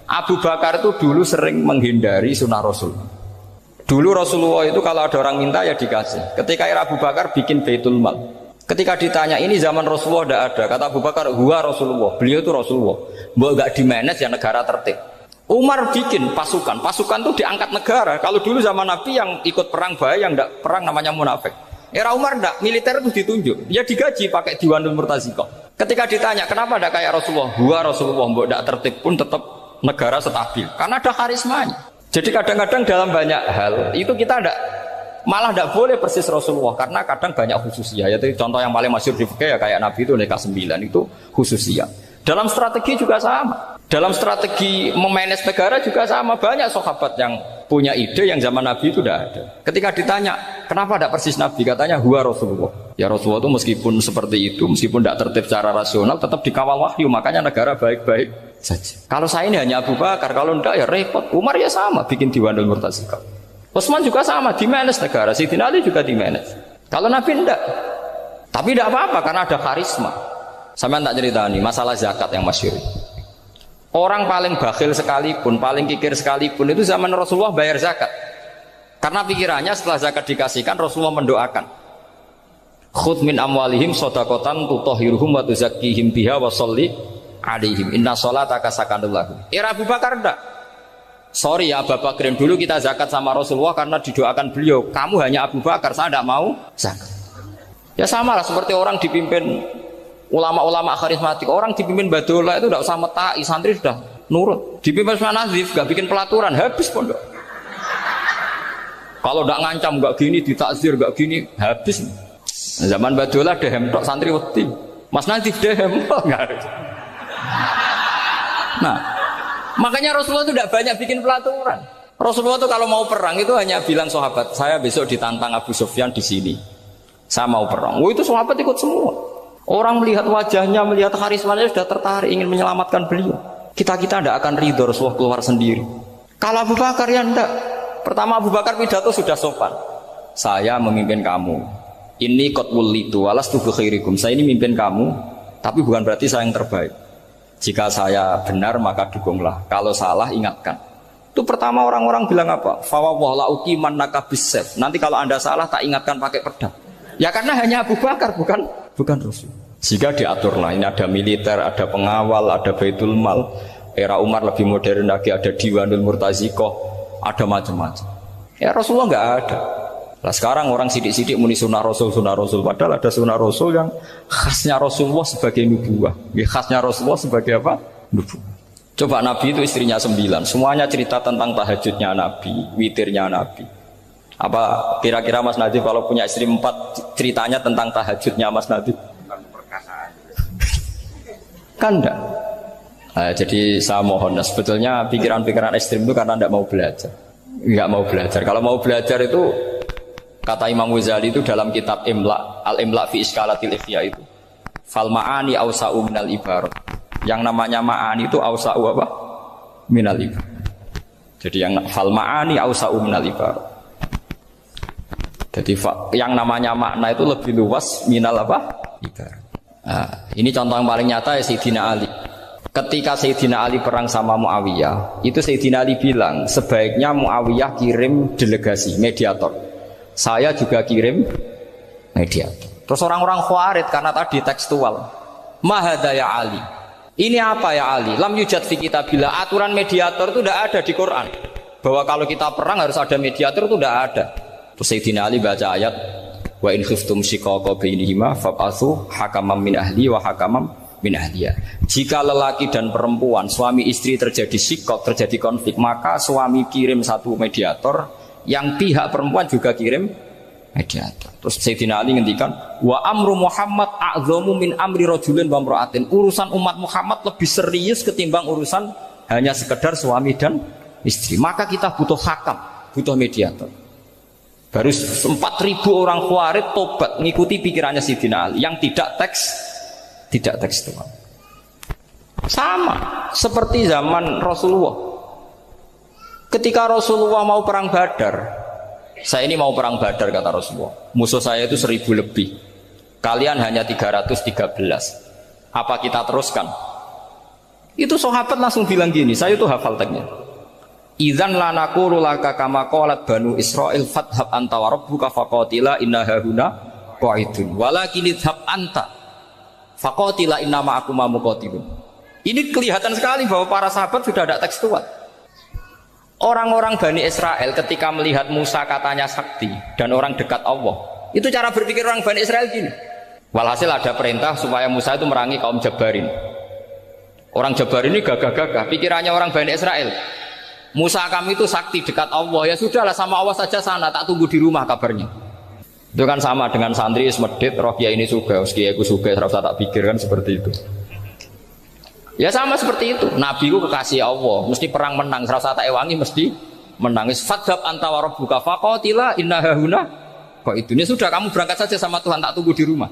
Abu Bakar itu dulu sering menghindari sunnah Rasul. Dulu Rasulullah itu kalau ada orang minta ya dikasih. Ketika era Abu Bakar bikin Baitul Mal. Ketika ditanya ini zaman Rasulullah tidak ada. Kata Abu Bakar, gua Rasulullah. Beliau itu Rasulullah. Mau nggak dimanage ya negara tertib. Umar bikin pasukan. Pasukan itu diangkat negara. Kalau dulu zaman Nabi yang ikut perang bahaya, yang tidak perang namanya munafik. Era Umar tidak, militer itu ditunjuk. Ya digaji pakai Diwanul Murtaziko. Ketika ditanya kenapa tidak kayak Rasulullah, gua Rasulullah, mau tidak tertib pun tetap negara stabil. Karena ada karismanya. Jadi kadang-kadang dalam banyak hal itu kita malah tidak boleh persis Rasulullah karena kadang banyak khususnya. Yaitu contoh yang paling masyhur di fikih ya kayak Nabi itu nikah 9 itu khususnya. Dalam strategi juga sama. Dalam strategi memanage negara juga sama. Banyak sahabat yang punya ide yang zaman Nabi itu tidak ada. Ketika ditanya kenapa tidak persis Nabi, katanya huwa Rasulullah. Ya Rasulullah itu meskipun seperti itu, meskipun tidak tertib secara rasional, tetap dikawal wahyu. Makanya negara baik-baik saja. Kalau saya ini hanya Abu Bakar, kalau tidak ya repot. Umar ya sama, bikin Diwanul Murtazika. Utsman juga sama, di-manage negara. Sayyidina Ali juga di-manage. Kalau Nabi tidak. Tapi tidak apa-apa karena ada karisma. Sampai tak cerita nih, masalah zakat yang masyhur. Orang paling bakhil sekalipun, paling kikir sekalipun itu zaman Rasulullah bayar zakat. Karena pikirannya setelah zakat dikasihkan, Rasulullah mendoakan. Khudh min amwalihim shadaqatan tutahhiruhum wa tuzakkihim biha wa sholli alaihim inna sholataka sakanul lahum. Era Abu Bakar enggak. Sorry ya Abu Bakar, dulu kita zakat sama Rasulullah karena didoakan beliau. Kamu hanya Abu Bakar, saya tidak mau zakat. Ya sama lah seperti orang dipimpin ulama-ulama karismatik. Orang dipimpin Badola itu tidak usah metai, santri sudah nurut. Dipimpin Usman Nazif, gak bikin pelaturan, habis pondok. Kalau tidak ngancam, gak gini, ditakzir, gak gini, habis. Zaman Badola dehem tok santri wedi. Mas Nazif dehem enggak ada. Nah, makanya Rasulullah itu tidak banyak bikin pelaturan. Rasulullah itu kalau mau perang itu hanya bilang sahabat, saya besok ditantang Abu Sufyan di sini. Saya mau perang. Oh itu sahabat ikut semua. Orang melihat wajahnya, melihat karismanya sudah tertarik ingin menyelamatkan beliau. Kita-kita tidak akan ridho Rasulullah keluar sendiri. Kalau Abu Bakar ya tidak. Pertama Abu Bakar pidato sudah sopan. Saya memimpin kamu. Ini qatwul litu walastu bi khairikum. Saya ini memimpin kamu, tapi bukan berarti saya yang terbaik. Jika saya benar maka dukunglah. Kalau salah ingatkan. Itu pertama orang-orang bilang apa? Fa wallahu la uqimannaka bisayf. Nanti kalau Anda salah tak ingatkan pakai pedang. Ya karena hanya Abu Bakar bukan Rasul. Jika diaturlah ini ada militer, ada pengawal, ada Baitul Mal. Era Umar lebih modern lagi, ada Diwanul Murtazikoh, ada macam-macam. Ya Rasulullah nggak ada. Nah sekarang orang sidik-sidik muni sunnah Rasul, padahal ada sunnah Rasul yang khasnya Rasulullah sebagai nubuwah. Khasnya Rasulullah sebagai apa? Nubuwah. Coba Nabi itu istrinya 9, semuanya cerita tentang tahajudnya Nabi, witirnya Nabi. Apa kira-kira Mas Nadif kalau punya istri 4 ceritanya tentang tahajudnya Mas Nadif? Kan enggak. Nah, jadi saya mohon, sebetulnya pikiran-pikiran ekstrim itu karena enggak mau belajar. Enggak mau belajar. Kalau mau belajar itu kata Imam Ghazali itu dalam kitab Imla, Al-Imla fi Iskalatil Ikhya itu. Fal ma'ani awsa'u minal ibarat. Yang namanya ma'ani itu awsa'u apa? Minal ibarat. Jadi yang fal ma'ani awsa'u minal ibarat. Jadi yang namanya makna itu lebih luas minal apa? Ibarat. Nah, ini contoh yang paling nyata ya Sayyidina Ali. Ketika Sayyidina Ali perang sama Muawiyah, itu Sayyidina Ali bilang sebaiknya Muawiyah kirim delegasi, mediator. Saya juga kirim mediator. Terus orang-orang khawarid karena tadi tekstual. Mahadha ya Ali. Ini apa ya Ali? Lam yujad fi kitabillah. Aturan mediator itu tidak ada di Quran. Bahwa kalau kita perang harus ada mediator itu tidak ada. Terus Sayyidina Ali baca ayat wa in khiftum shiqaqa bainihima fab'atsu hakaman min ahli wa hakaman min ahliya. Jika lelaki dan perempuan suami istri terjadi shiqaq, terjadi konflik, maka suami kirim satu mediator, yang pihak perempuan juga kirim mediator. Terus Sayyidina Ali ngendikan wa amru Muhammad a'dhamu min amri rajulin wa imra'atin. Urusan umat Muhammad lebih serius ketimbang urusan hanya sekedar suami dan istri. Maka kita butuh hakam, butuh mediator. Baru 4.000 orang Khawarij tobat mengikuti pikirannya Sayyidina Ali yang tidak tekstual. Sama seperti zaman Rasulullah. Ketika Rasulullah mau perang Badar, saya ini mau perang Badar kata Rasulullah. Musuh saya itu 1.000 lebih. Kalian hanya 313. Apa kita teruskan? Itu sahabat langsung bilang gini, saya itu hafal teksnya. Idzan la naqulu laka kama qalat banu Israil fathab anta wa rabbuka faqatila inna hahuna qa'idun walakin idhab anta faqatila inna ma'akum muqatilun. Ini kelihatan sekali bahwa para sahabat sudah ada tekstual. Orang-orang Bani Israel ketika melihat Musa katanya sakti dan orang dekat Allah, itu cara berpikir orang Bani Israel gini. Walhasil ada perintah supaya Musa itu merangi kaum Jabarin. Orang Jabarin ini gagah-gagah, pikirannya orang Bani Israel, Musa kami itu sakti dekat Allah, ya sudahlah sama Allah saja sana, tak tunggu di rumah kabarnya. Itu kan sama dengan santri semedit, roh kiai ini juga, kiai aku juga, serasa tak pikir kan seperti itu. Ya sama seperti itu, Nabi ku kekasih Allah, mesti perang menang, serasa tak ewangi mesti menangis. Fadhab anta wa rabbuka faqatila inna hahuna qa'idun. Ya sudah kamu berangkat saja sama Tuhan, tak tunggu di rumah.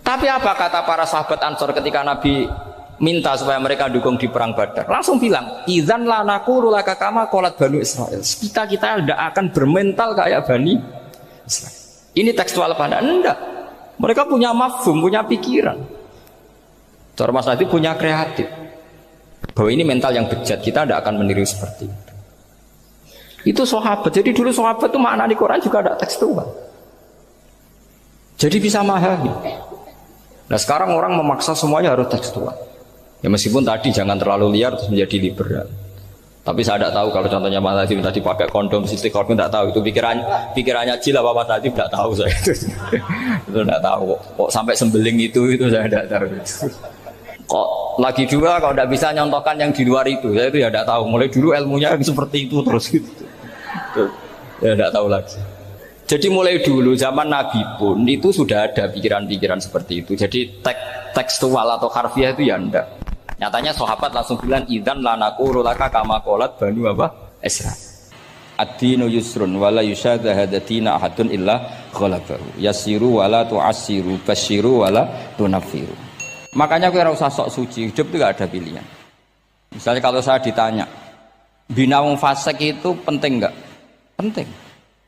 Tapi apa kata para sahabat Ansor ketika Nabi minta supaya mereka dukung di perang Badar? Langsung bilang, idzan la naqulu laka kama qalat banu Israil. Kita tidak akan bermental kayak Bani Israil. Ini tekstual pada enggak. Mereka punya mafhum, punya pikiran. Cara Mas Nadi punya kreatif. Bahwa ini mental yang bejat, kita tidak akan meniru seperti itu. Itu sahabat. Jadi dulu sahabat itu makna di Quran juga ada tekstual. Jadi bisa memahami. Nah sekarang orang memaksa semuanya harus tekstual. Ya meskipun tadi jangan terlalu liar terus menjadi liberal. Tapi saya tidak tahu kalau contohnya Mas Nadiem tadi pakai kondom istiqomah, tidak tahu itu pikirannya Jil apa Mas Nadiem, tidak tahu saya itu tidak tahu. Kok sampai sembeling itu saya tidak tahu. Kok lagi juga kalau tidak bisa nyontohkan yang di luar itu, saya itu ya tidak tahu. Mulai dulu ilmunya seperti itu terus gitu. Ya tidak tahu lagi. Jadi mulai dulu zaman Nabi pun itu sudah ada pikiran-pikiran seperti itu. Jadi tekstual atau harfiah itu ya enggak. Nyatanya sahabat langsung bilang idzan la naqulu laka kama qalat banu Israil. Ad-dinu yusrun wala yusyadha hadatina ahadun illa ghalabahu. Yasiru wala tu'assiru basyiru wala tunaffiru. Makanya kowe ora usah sok suci, hidup itu enggak ada pilihan. Misalnya kalau saya ditanya, bina wong fasik itu penting enggak? Penting.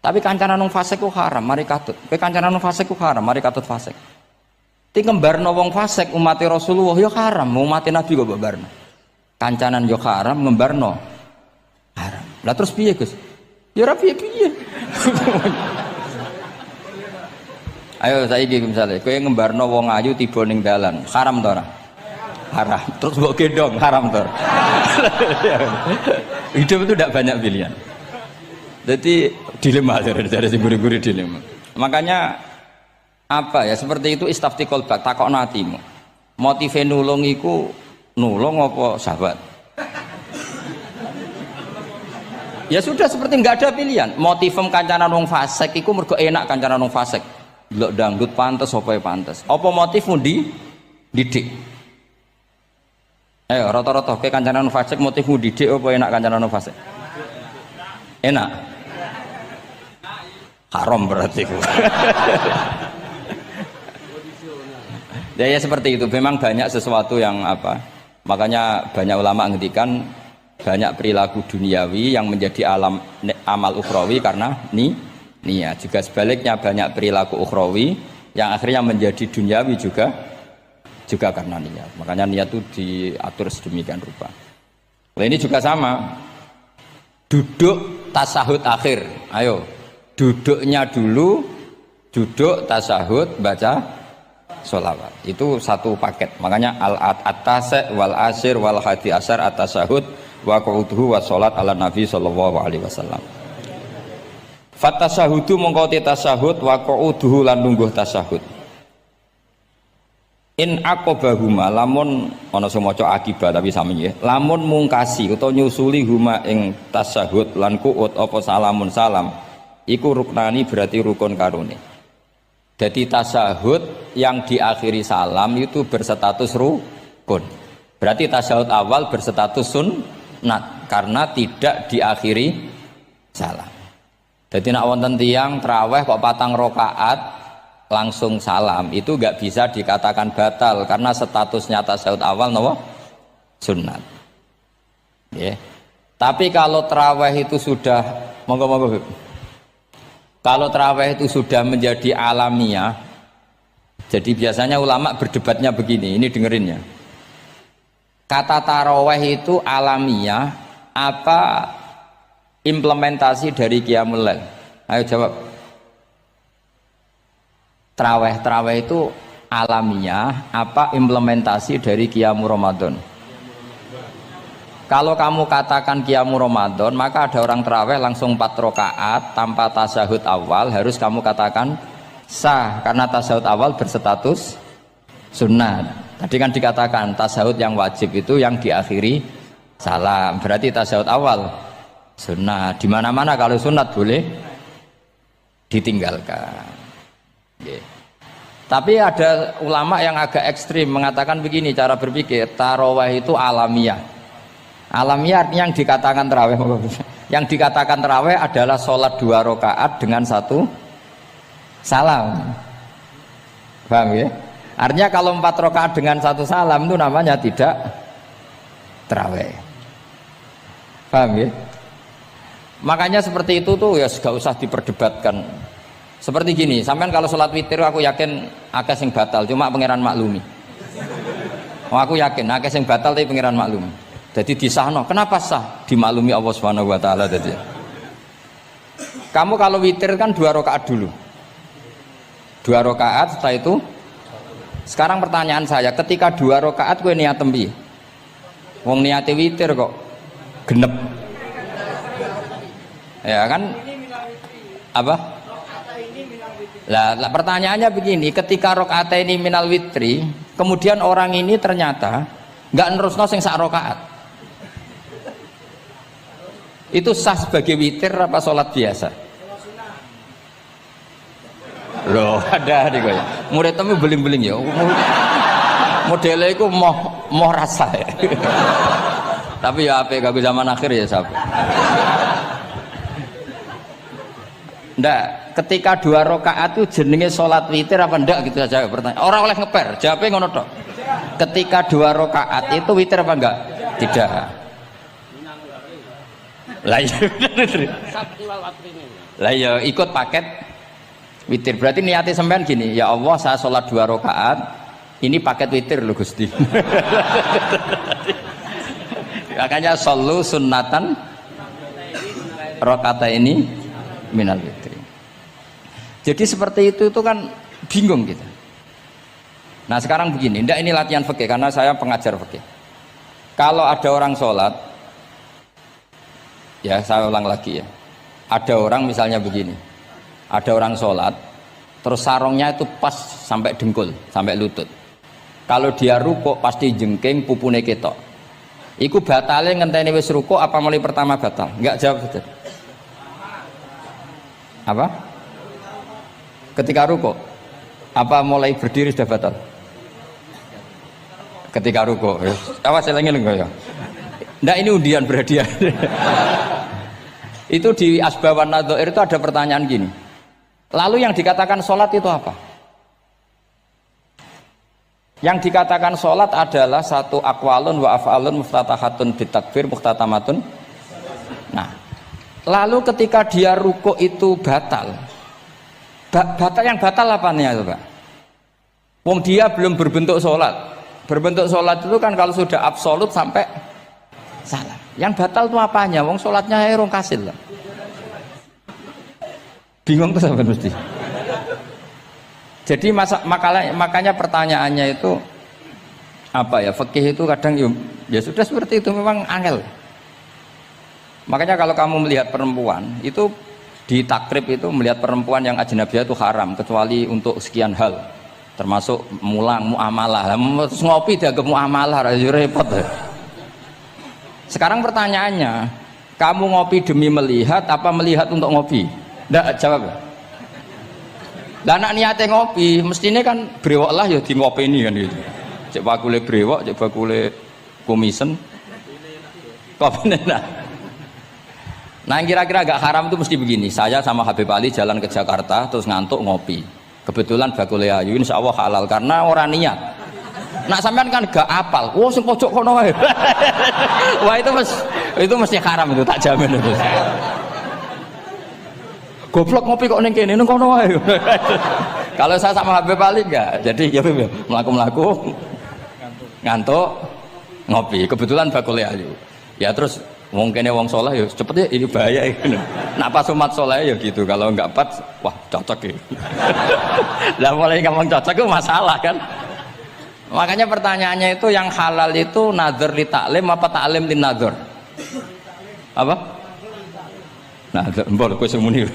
Tapi kancanan wong fasik ku haram, mari katut. Kowe kancanan wong fasik ku haram, mari katut fasik. Ti ngembarno wong fasik umat Rasulullah ya haram, umat Nabi kok mbarno. Kancanan yo haram, ngembarno haram. Lah terus piye, Gus? Ya ora piye-piye. Ayo saiki misale kowe ngembarno wong ayu tiba ning dalan, haram to ora? Haram. Terus mbok gendong, haram to. Hidup itu tidak banyak pilihan. Jadi dilema dari guru-guru dilema. Makanya apa ya seperti itu istafti qalbak takokno atimu. Motive nulung iku nulung apa sahabat? Ya sudah seperti enggak ada pilihan. Motivem kancanan wong fasik iku mergo enak kancanan wong fasik. Delok dangdut pantes apa ya pantes. Apa motifmu didik? Ayo rata-rata ke kancanan wong fasik motifmu didik apa enak kancanan wong fasik? Enak. Haram berarti ku. Ya seperti itu. Memang banyak sesuatu yang apa? Makanya banyak ulama ngendikan banyak perilaku duniawi yang menjadi amal ukhrawi karena niat. Juga sebaliknya banyak perilaku ukhrawi yang akhirnya menjadi duniawi juga karena niat. Makanya niat itu diatur sedemikian rupa. Nah, ini juga sama. Duduk tasahud akhir. Ayo. Duduknya dulu, duduk tasahud, baca sholawat. Itu satu paket. Makanya al-atasek wal asir wal hadi asar at-tasahud wa qu'uduhu wa sholat ala nabi sallallahu alaihi wasallam. Fatasahudu mongko te tasahud wa qu'uduhu lan lungguh tasahud. In aqobahuma lamun ana sing maca akibat tapi sami nggih. Lamun mungkasi utawa nyusuli huma ing tasahud lan qu'ud apa salamun salam iku ruknani berarti rukun karone. Jadi tasahud yang diakhiri salam itu berstatus rukun. Berarti tasahud awal berstatus sunnat karena tidak diakhiri salam. Jadi nak wonten tiyang traweh kok 4 rakaat langsung salam itu enggak bisa dikatakan batal karena statusnya tasawuf awal nopo sunnat. Yeah. Tapi kalau traweh itu sudah monggo kalau traweh itu sudah menjadi alamiah, jadi biasanya ulama berdebatnya begini, ini dengerin ya. Kata taraweh itu alamiah apa implementasi dari Qiyamul Lail? Ayo jawab. Traweh itu alamiah apa implementasi dari Qiyamul Ramadan? Kalau kamu katakan Qiyamul Ramadan, maka ada orang traweh langsung 4 rakaat tanpa tasahud awal, harus kamu katakan sah karena tasahud awal berstatus sunnat. Tadi kan dikatakan tasahud yang wajib itu yang diakhiri salam, berarti tasahud awal sunnat. Di mana-mana kalau sunat boleh ditinggalkan. Yeah. Tapi ada ulama yang agak ekstrim mengatakan begini cara berpikir, tarawih itu alamiah. Alamiah artinya yang dikatakan tarawih, yang dikatakan tarawih adalah sholat 2 rakaat dengan 1 salam. Paham ya? Artinya kalau 4 rakaat dengan 1 salam itu namanya tidak tarawih. Paham ya? Makanya seperti itu tuh ya gak usah diperdebatkan. Seperti gini, sampean kalau sholat witir aku yakin akeh sing batal, cuma pangeran maklumi. Aku yakin akeh sing batal tapi pangeran maklumi. Jadi disahno, kenapa sah? Dimaklumi Allah Subhanahu wa taala tadi. Kamu kalau witir kan 2 rakaat dulu. 2 rakaat setelah itu. Sekarang pertanyaan saya, ketika 2 rakaat kowe niat tembi. Wong niate witir kok genep. Ya kan? Apa? Lah pertanyaannya begini, ketika rakaat ini minal witri, kemudian orang ini ternyata nggak nerusno sing sak rakaat, itu sah sebagai witir apa sholat biasa? Loh ada nih kaya murid temu beling-beling ya, modelnya itu mau rasa ya. Tapi ya apa kagak zaman akhir ya sahabat. Ndak, ketika 2 rakaat itu jenenge sholat witir apa ndak gitu saja pertanyaan. Orang oleh ngeper, jawabnya ngono tok. Ketika 2 rakaat itu witir apa enggak? Tidak. Lah iya lah iya ikut paket witir. Berarti niatnya sampean gini, ya Allah saya sholat 2 rakaat, ini paket witir loh Gusti. Makanya shollu sunnatan rakaat ini minal witri. Jadi seperti itu kan bingung kita. Nah sekarang begini, ndak ini latihan fikih karena saya pengajar fikih. Kalau ada orang sholat, ya saya ulang lagi ya. Ada orang misalnya begini, ada orang sholat, terus sarungnya itu pas sampai dengkul, sampai lutut. Kalau dia rukuk pasti jengking pupune ketok. Iku batale ngenteni wis rukuk apa mulai pertama batal? Enggak jawab betul. Apa? Ketika rukuk apa mulai berdiri sudah batal? Ketika rukuk. Awas elenge lho ya. Ndak ini undian berhadiah. Itu di Asbawan Nadhair itu ada pertanyaan gini. Lalu yang dikatakan sholat itu apa? Yang dikatakan sholat adalah satu aqwalun wa af'alun muftatahatun bitakbir muhtatamatun. Nah, lalu ketika dia rukuk itu batal. Batal yang batal apanya itu Pak? Wong dia belum berbentuk sholat. Berbentuk sholat itu kan kalau sudah absolut sampai salah. Yang batal itu apanya? Wong sholatnya herong kasil lah. Bingung tuh sampai mesti. Jadi makanya pertanyaannya itu apa ya? Fikih itu kadang ya sudah seperti itu memang angel. Makanya kalau kamu melihat perempuan itu Di takrib itu melihat perempuan yang ajnabiyah itu haram kecuali untuk sekian hal, termasuk mulang muamalah. Terus ngopi dianggap muamalah, repot. Sekarang pertanyaannya, kamu ngopi demi melihat apa melihat untuk ngopi? Nggak jawab. Lah anak niatnya ngopi, mestinya kan brewok lah ya di ngopi ini kan gitu. Cek bakule brewok, cek bakule komisen. Kopi enak. Nah yang kira-kira agak haram itu mesti begini. Saya sama Habib Ali jalan ke Jakarta terus ngantuk ngopi. Kebetulan bakule ayu insya Allah halal karena orang niat. Nak sampean kan gak apal. Wah sing pojok kono wae. Wah itu mesti haram itu, tak jamin itu. Goblok ngopi kok ning kene ning kono wae. Kalau saya sama Habib Ali enggak. Jadi ya mlaku-mlaku ngantuk ngopi. Kebetulan bakule ayu. Ya terus mungkin wong soleh ya cepet ya ini bahaya ini. Nak pas umat soleh ya gitu, kalau enggak pas wah cocok ya. Lah mulai ngomong cocok itu masalah kan. Makanya pertanyaannya itu yang halal itu nazar li taklim apa taklim li nazar? Apa? Nazar mbol kowe semuni.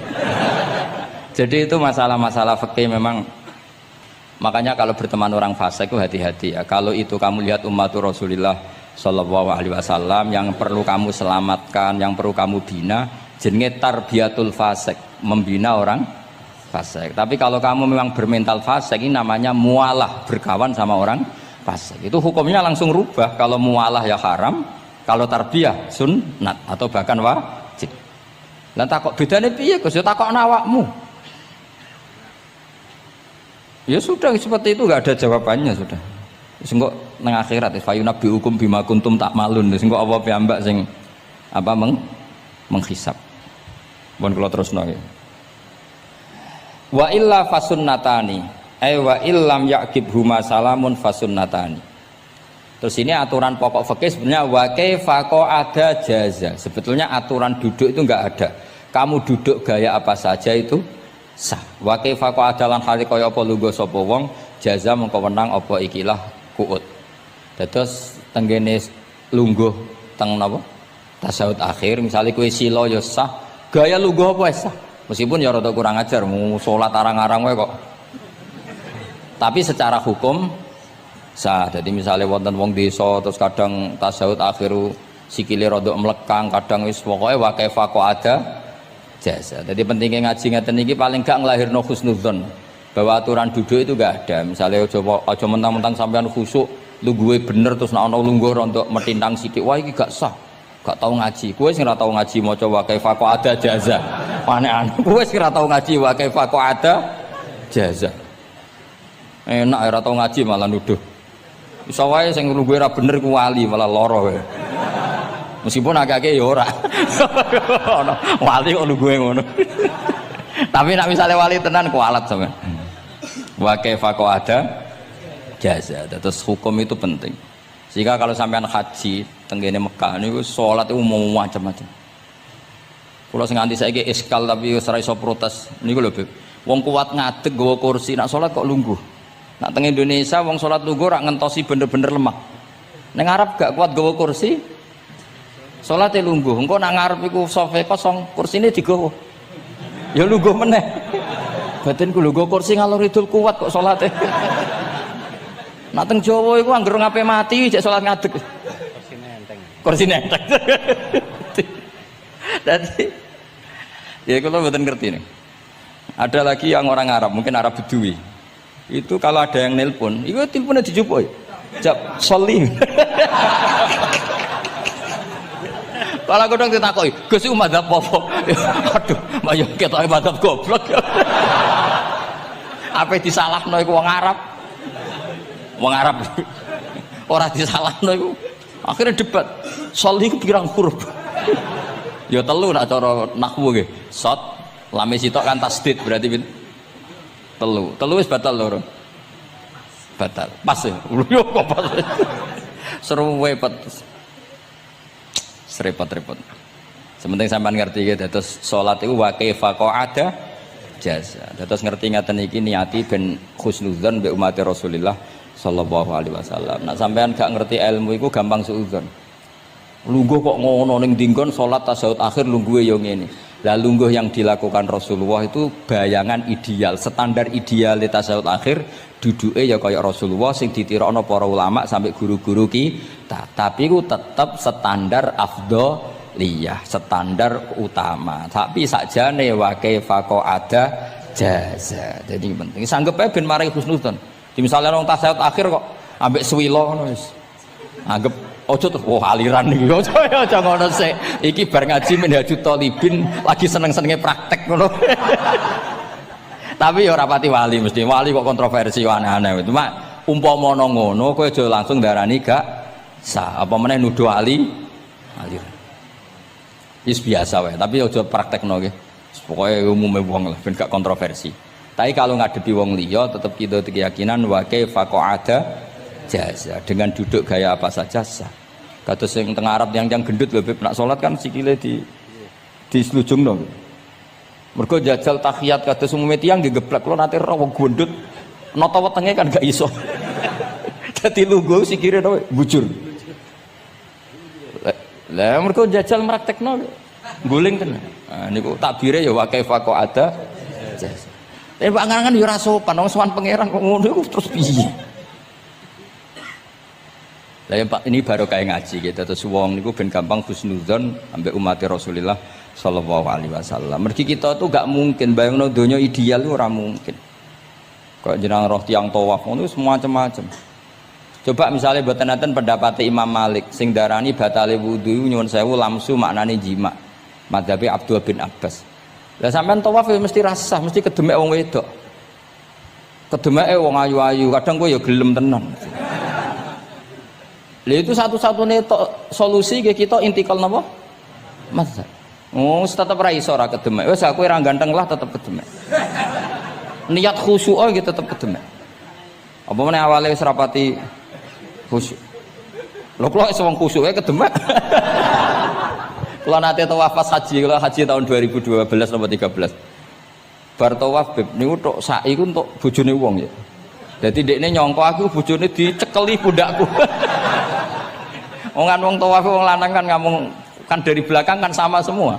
Jadi itu masalah-masalah fikih memang. Makanya kalau berteman orang fasik itu hati-hati ya. Kalau itu kamu lihat umatur Rasulullah Sallallahu Alaihi Wasallam yang perlu kamu selamatkan, yang perlu kamu bina, jenenge tarbiyatul fasik, membina orang fasik. Tapi kalau kamu memang bermental fasik, ini namanya mualah, berkawan sama orang fasik. Itu hukumnya langsung rubah. Kalau mualah ya haram, kalau tarbiyah sunnat atau bahkan wajib. Lah takok bedane piye Gus? Ya takok awakmu. Ya sudah seperti itu, enggak ada jawabannya sudah. Sengko nang akhirat fa yunabbi hukum bima kuntum tak malun. Sengko apa piyambak sing apa menghisab. Mun kula terusno nggih. Wa illa fasunnatani. Wa illam yaqib huma salamun fasunnatani. Terus ini aturan pokok fikih sebenarnya wa kaifa ada jaza. Sebetulnya aturan duduk itu enggak ada. Kamu duduk gaya apa saja itu sah. Wa kaifa ada lan hale kaya apa lungguh sapa wong jaza mengko wenang apa ikilah kuut. Terus tenggene lungguh teng napa? Tasawuf akhir misalnya kue silo ya sah, gaya lungguh apa sah. Meskipun ya rada kurang ajar, mau salat arang-arang wae kok. Tapi secara hukum sah. Jadi misalnya wonten wong desa terus kadang tasawuf akhiru sikile rada mlekang, kadang wis pokoke wa kaifa ada jasa. Jadi pentingnya ngaji ngeten iki paling gak nglahirno husnudzon. Bahwa aturan duduk itu gak ada. Misalnya aja mentang-mentang sampean khusuk lungguhe bener terus nek ana lungguh rontok metintang sithik wah iki gak sah. Gak tau ngaji. Kowe sing ora tau ngaji maca wa kaifa ada jaza. Aneh-aneh. Kowe sing ora tau ngaji wa kaifa ada jaza. Enak ora tau ngaji malah nuduh. Iso wae sing lungguhe ora bener ku wali malah lara kowe. Meskipun agak-agak ya ora. Wali kok lungguhe ngono. Tapi nek misale wali tenan kualat sampean. Wa kaifa ada jaza. Terus hukum itu penting. Sehingga kalau sampean haji tenggene Mekah niku salat itu mau macam-macam. Kula sing nganti saiki iskal tapi wis ora iso protes niku lho, Beb. Wong kuat ngadeg nggawa kursi nak salat kok lungguh. Nak teng Indonesia wong salat lungguh ora ngentosi bener-bener lemah. Ning Arab gak kuat nggawa kursi. Salate lungguh. Engko nak ngarep iku sofa kosong, kursine digawa. Ya lungguh meneh. Batinku lungguh kursi ngalor idul kuat kok salate. Nak teng Jawa iku anggere ngape mati jek salat ngadeg. Kursine enteng. Dadi ya kula mboten ngerti nih. Ada lagi yang orang Arab, mungkin Arab Bedui. Itu kalau ada yang nelpon, itu teleponnya dijupuk. Jap soli. Kalau aku dong ditakoki, Gus iku madzhab apa? Aduh, mbaya ketoke madzhab goblok. Apa disalahno iku wong Arab? Wong Arab. Ora disalahno iku. Akhirnya debat. Soli iku pirang huruf? Ya telu nak cara nahwu nggih. Shot, lame sitok kan tasdid berarti telu. Telu wis batal lho. Batal. Pas ya. Yo kok pas. Seru wepet. Serepot-repot. Sementing sampean ngerti gitu. Terus salat iku wa kaifa ada jasa. Terus ngerti ngaten iki niati ben husnudzon mbek umat Rasulullah sallallahu alaihi wasallam. Nek sampean gak ngerti ilmu iku gampang suudzon. Lungguh kok ngono ning dinggon salat tasyahud akhir lungguhe yo ngene. Lah lungguh yang dilakukan Rasulullah itu bayangan ideal, standar ideal tasawuf akhir duduke ya kaya Rasulullah sing ditirokno para ulama sampai guru-guru kita. Tapi ku tetap standar afdhaliyah, standar utama. Tapi sakjane wa kaifa ada jaza. Jadi penting sanggep ae ben mari husnudzon. Di misalnya orang tasawuf akhir kok ambek swilo ngono wis. Anggap ojo terus aliran iki. Ojo ngono sik. Iki bar ngaji Minhajut Thalibin lagi seneng-senenge praktek ngono. Tapi ya ora pati wali mesti. Wali kok kontroversi aneh-aneh. Cuma umpama ngono kowe aja langsung darani gak sah. Apa meneh nuduh aliran. Wis biasa wae, tapi aja praktekno nggih. Pokoke umume wong lah ben gak kontroversi. Tapi kalau ngadepi wong liya tetap kita keyakinan wa kaifa ada jaza dengan duduk gaya apa saja sah. Kados sing teng Arab yang gendut lho Beb nak salat kan sikile di slujungno. Mergo jajal tahiyat kados umume tiyang nggih geblek kula nate ora wong gendut nata wetenge kan gak iso. Dadi lungguh sikire to bujur. Lah mergo jajal praktekno guling tenan. Nah niku takbire ya wa kaifa ada jaza. Tapi Pak Ngangan ya ora sopan, wong sowan pangeran kok ngono iku terus piye? Lah ya Pak ini baru kayak ngaji gitu terus wong niku ben gampang husnudzon ambek umat Rasulullah sallallahu alaihi wasallam. Mergi kita tuh gak mungkin bayangno donya ideal itu ora mungkin. Kok jeneng roh tiyang tawaf ngono semua macam-macam. Coba misalnya mboten enten pendapat Imam Malik sing darani batale wudu nyuwun sewu lamsu maknane jima. Madzhabe Abdul bin Abbas. Lah sampean tawaf ya mesti rasah, mesti kedemek wong wedok. Kedemeke wong ayu-ayu, kadang kowe ya gelem tenan. Lah itu satu-satunya solusi kita intikal napa? Mazhab. Oh, tetep ra iso ora kedemek. Wis aku ora ganteng lah tetep kedemek. Niat khusyuk gitu tetep kedemek. Apa meneh awale wis rapati khusyuk. Lho kok iso wong khusyuke kedemek. Kalau nanti tawaf pas haji, kalau haji tahun 2012 nomor 13 bar tawaf beb niku tok sa'i ku untuk bojone wong ya. Dadi dekne nyangka aku bojone dicekeli pundakku. Wong tawaf wong lanang kan ngomong kan dari belakang kan sama semua.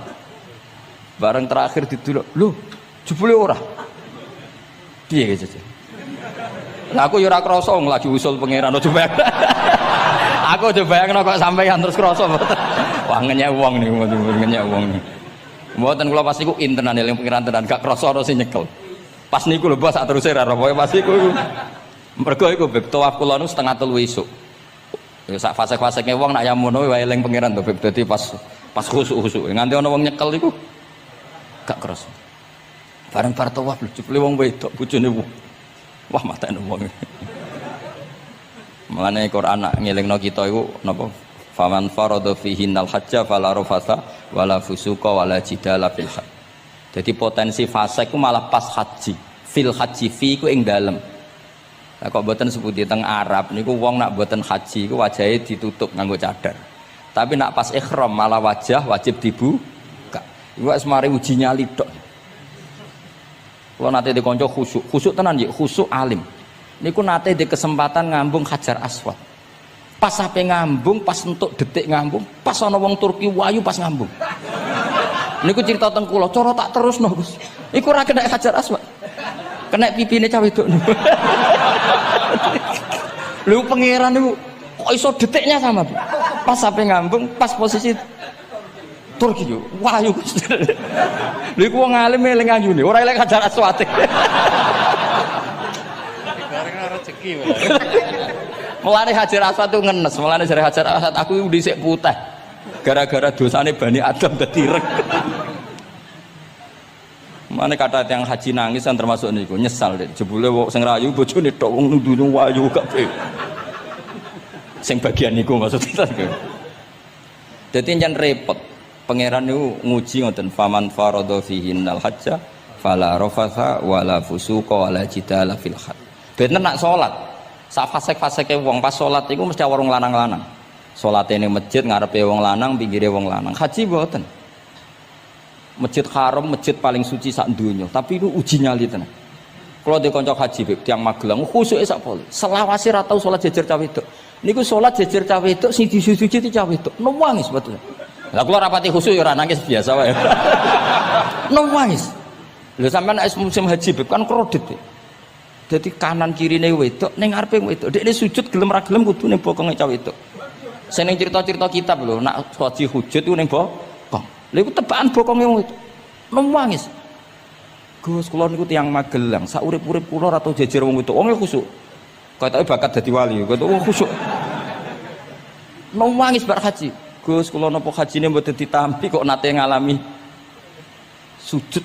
Bareng terakhir didelok, lho jebule ora. Piye gitu. Lah aku ya ora krasa lagi usul pangeran coba. Aku coba bayangno kok sampeyan terus krasa mboten. Wah ngenyek wong niku ngenyek wong. Mboten kula pas niku intenan eling pangeran tenan gak krasa ora sing nyekel. Pas niku lho bos sak teruse ra pokoke pas niku. Mergo iku beb tawaf kula nu setengah 3 esuk. Ya sak fase-faseke wong nak yamono wae eling pangeran to beb dadi pas khusuk-khusuk. Nganti ana wong nyekel iku gak krasa. Bareng bar tawaf lho jebule wong wedok bojone wong. Wah matane wong. Mulane Quran nak ngelingno kita iku napa? Faman farada fihinnal hajja fala rafatha wala fusuqa wala jidala fil hajj. Jadi potensi fase ku malah pas haji. Fil haji fi ku ing dalem. Lah kok mboten sebuti teng Arab niku wong nak mboten haji ku wajahe ditutup nganggo cadar. Tapi nak pas ihram malah wajah wajib dibuka. Iku wis mari uji nyali tok. Kalau nate dikonco khusuk tenan nggih, khusuk alim. Niku nate di kesempatan ngambung Hajar Aswad. Pas sampai ngambung, pas entuk detik ngambung, pas ana wong Turki wayu pas ngambung. Niku cerita teng kula, cara tak terusno Gus. Iku ora kena Hajar Aswad. Kena pipine cah wedok niku. Lho pangeran niku kok iso detiknya sama. Pas sampai ngambung, pas posisi Turki yo, wayu Gus. Lha iku wong alim eling ayune, ora eling Hajar Aswad. Mulane Hajar Aswad itu ngenes, mulane jare Hajar Aswad aku dhisik putih. Gara-gara dosane Bani Adam dadi ireng. Mane kata yang haji nangis kan termasuk niku, nyesal deh. Jebule wong sing rayu bojone tok wong nundune wayu kabeh. Sing bagian niku maksudnya. Dadi njan repot. Pangeran niku nguji ngoten faman farada fihinnal hajja fala rafatha wala fusuqa wala jidala fil hajj. Bener nak salat. Sak fasek-faseke wong pas salat iku mesti warung lanang-lanang. Salate ning masjid ngarepe wong lanang, pinggire wong lanang. Haji mboten. Masjid Haram, masjid paling suci sak donya, tapi itu uji nyali tenan. Kalau di kanca haji Beb, tiang Magelang khusuke sak poli. Selawase ra tau salat jejer cah wedok. Niku salat jejer cah wedok sing disuci cah wedok. Nangis betul. Lah kula rapati khusuk ya ora nangis biasa wae. Nangis. Lho sampean nek musim haji Beb kan kredit. Dadi kanan kirine wedok ning ngarepe wedok. Dekne sujud gelem ra gelem kudu ning bokonge cah wedok. Sing ning cerita-cerita kitab lho, nak haji hujud ku ning bokong. Lha iku tebakan bokonge wedok. Nangis. Gus kula niku tiyang Magelang, sak urip-urip kula ora tau jejer wong wedok. Wong khusuk. Katoke bakat dadi wali, katoke wong khusuk. Nangis bar haji. Gus kula napa hajine mboten ditampi kok nate ngalami sujud.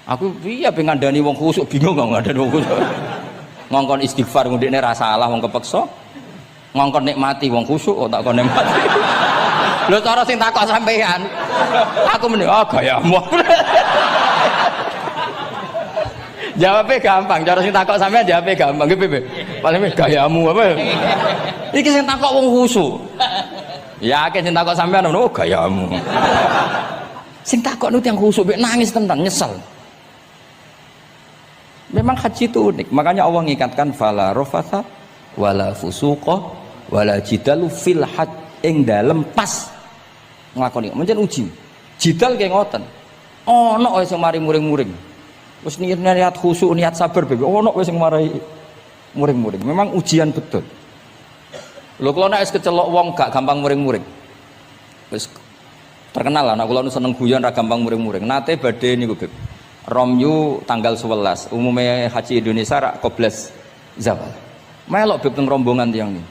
Aku piye ben ngandani wong khusuk bingung kok ngandani wong khusuk. Ngongkon istighfar ngundekne ra salah wong kepeksa. Ngongkon nikmati wong khusuk kok tak kon nikmati. Lho cara sing takok sampean. Aku meni gayamu. Jawabnya gampang, cara sing takok sampean jawabnya gampang. Nggih piye? Paling gayamu apa? Iki sing takok wong khusuk. Yakin sing takok sampean ngono gayamu. Sing takok nu tiyang khusuk mek nangis tenan nyesel. Memang haji itu unik, makanya Allah ngikatkan fala rafatha wala fusuqa wala jidalu fil hajj ing dalem pas nglakoni. Mencen uji. Jidal kaya ngoten. Ana wae sing mari muring-muring. Wis niat khusuk, niat sabar bebe. Ana wae sing marai muring-muring. Memang ujian betul. Lho kula nek wis kecelok wong gak gampang muring-muring. Wis terkenal lah nek kula seneng guyon ra gampang muring-muring. Nate badhe niku Beb. Romyu tanggal 11 umumnya haji Indonesia rak koblas zawal melok Beb teng rombongan tiyang iki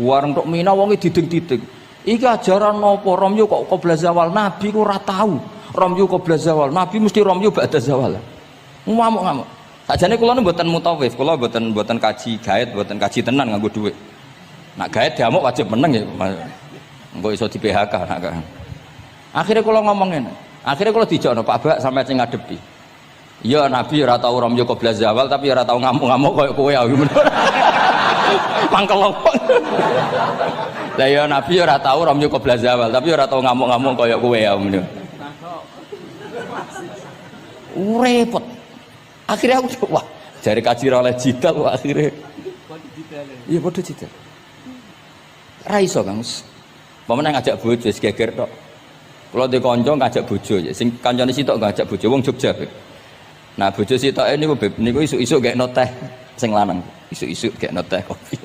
wareng tok Mina wonge diding-diding iki ajaran napa Romyu kok koblas zawal nabi ku ora tau Romyu koblas zawal nabi mesti Romyu ba'da zawal ngamuk-ngamuk sakjane kula mboten mutawif kula mboten kaji gaet mboten kaji tenan nganggo dhuwit nak gaet diamuk wajib meneng ya engko iso di PHK nak akhirnya kula ngomong ngene akhirnya kula dijakno Pak Bak sampe sing ngadepi. Ya Nabi ora tau Romyo qobla zawal tapi ora tau ngamuk-ngamuk koyo kowe ya. Mangkel opo. Lah ya Nabi ora tau Romyo qobla zawal tapi ora tau ngamuk-ngamuk koyo kowe ya. Repot. Akhirnya aku wah, jare kaji oleh jidal akhirnya. Iya padha jidal. Ra iso Kang. Pamane ngajak bojo wis geger tok. Kula de kanca ngajak bojo ya sing kancane sitok ngajak bojo wong Jogja. Nah bojo sitoke niku Beb niku isuk-isuk gekno teh sing lanang. Isuk-isuk gekno teh kopi.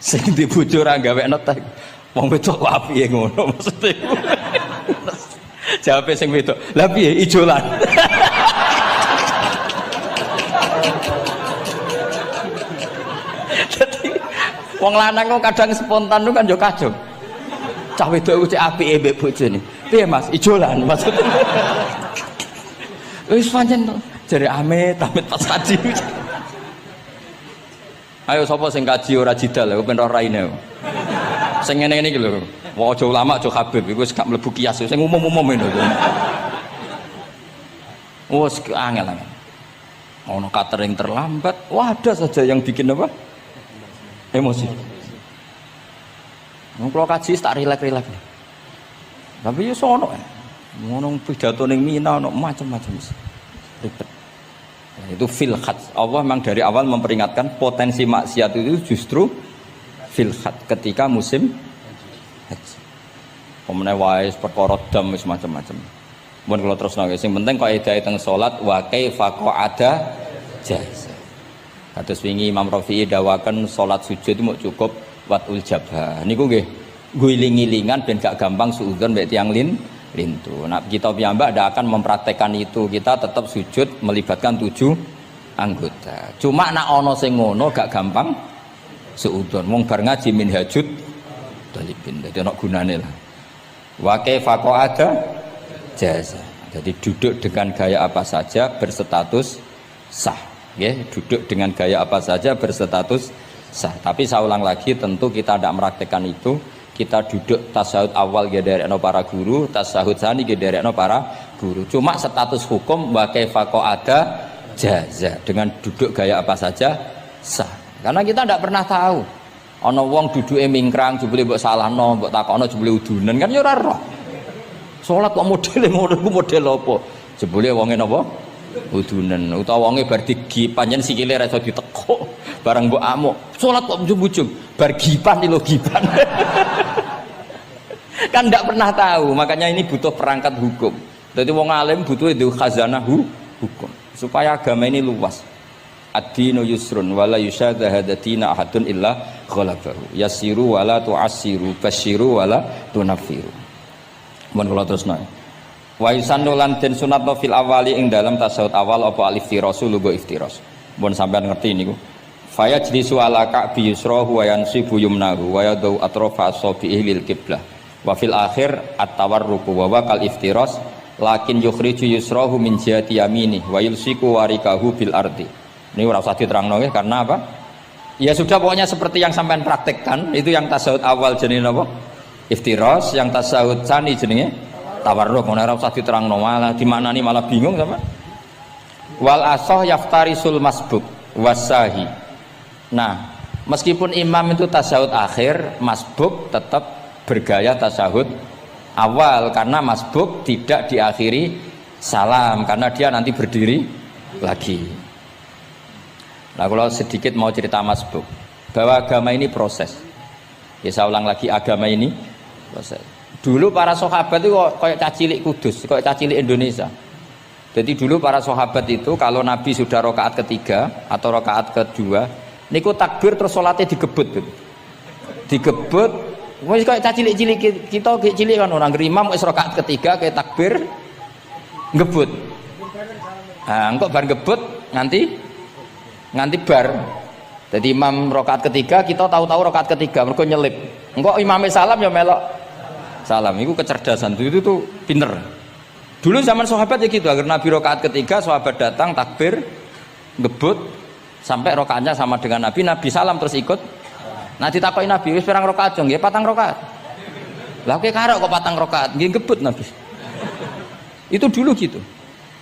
Sing di bojo ora gawekno teh. Wong wedok apike ngono maksude. Jawabe sing wedok, "Lah piye ijolan?" Dadi wong lanang kok kadang spontan ku kan yo kacau. Cah wedok ku cek apike mbek bojone. Piye Mas, ijolan maksudnya. Wis pancen to. Jare amit pas kaji. Ayo sapa sing kaji ora jidal kok ben ora raine. Sing ngene-ngene iki lho. Wong aja ulama aja Habib iku wis gak mlebu kias sing umum-umum ngono. Wes angel. Ono catering terlambat, wah ada saja yang bikin apa? Emosi. Kalau kaji tak rilek-rilek. Tapi ya sono ngono pidato ning Mina ono macam-macam ribet. Itu fil khat. Allah memang dari awal memperingatkan potensi maksiat itu justru fil khat ketika musim haji. Pemene wae perkara dam wis macam-macam. Mun kula terusno sing penting kaidah teng salat wa kaifa qa'ada jaz. Kados wingi Imam Rafi'i dawaken salat sujud itu cukup watul jabah. Niku nggih guling-gilingan ben gak gampang suudzon mbek tiyang lintu. Nah, kita piyambak tidak akan mempraktekkan itu. Kita tetap sujud melibatkan 7 anggota. Cuma nak ono sing ngono gak gampang suudzon. Wong bar ngaji minhajud talibin. Dadi ono gunane lah. Wa kaifa qa'ada jaza. Jadi duduk dengan gaya apa saja berstatus sah. Nggih, duduk dengan gaya apa saja berstatus sah. Tapi saya ulang lagi tentu kita tidak mempraktekkan itu. Kita duduk tasahud awal gederekno para guru, tasahud sani gederekno para guru. Cuma status hukum wa kaifa qa'ada jaza dengan duduk gaya apa saja sah. Karena kita tidak pernah tahu. Ana wong duduke mingkrang jebule mbok salahno, mbok takokno jebule udunen kan ya ora roh. Salat kok modele ngono iku model apa? Jebule wonge napa? Udunen. Utawa wonge bar digi panjen sikile ra iso ditekuk. Barang mbok amuk, salat kok ujug-ujug, bar gipan lho gipan. Kan tidak pernah tahu, makanya ini butuh perangkat hukum. Jadi wong alim butuh itu khazanah hukum supaya agama ini luas. Ad-dinu yusrun wala yusyadha hadatina ahadun illa ghalabahu. Yasiru wala tu'assiru, basyiru wala tunaffiru. Mun kula terusno. Wa yusannu lan den sunatno fil awali ing dalam tasawuf awal apa al-iftirasu lugo iftiras. Mun sampean ngerti niku. Faya jlisu ala ka'bi yusrahu wa yansibu yumnahu wa yadau atrafa asabihi lil qiblah. Wa fil akhir at-tawarruku wa kal iftiras lakin yukhriju yusrahu min jihati yamini wa yulsiku warikahu bil ardi. Ini ora usah diterangno nggih karena apa? Ya sudah pokoknya seperti yang sampean praktekkan itu yang tasawuf awal jenenge napa? Iftiras, yang tasawuf tsani jenenge tawarruk. Ora usah diterangno malah dimaknani malah bingung sama. Wal asah yaftarisul masbuk wasahi. Nah, meskipun imam itu tasawuf akhir, masbuk tetap bergaya tasawuf awal karena masbuk tidak diakhiri salam karena dia nanti berdiri lagi. Nah, kalau sedikit mau cerita masbuk bahwa agama ini proses. Ya saya ulang lagi, agama ini proses. Dulu para sahabat itu kayak cacilik Kudus, kayak cacilik Indonesia. Jadi dulu para sahabat itu kalau Nabi sudah rakaat ketiga atau rakaat kedua, niku takbir terus sholatnya digebut. Digebut, wis kayak cacilik-cilik kita cilik kan orang imam wis rakaat ketiga kayak takbir ngebut. Nah, engkau bar ngebut nganti bar. Jadi imam rakaat ketiga kita tahu-tahu rakaat ketiga mergo nyelip. Engkau imamnya salam ya melok salam. Itu kecerdasan itu tuh pinter. Dulu zaman sahabat ya gitu, agar Nabi rakaat ketiga sahabat datang takbir ngebut sampai rakaatnya sama dengan Nabi salam terus ikut. Nah ditakoki Nabi wis pirang rakaat jong nggih 4 rakaat. Lah kowe karek kok 4 rakaat nggih ngebut Nabi. Itu dulu gitu.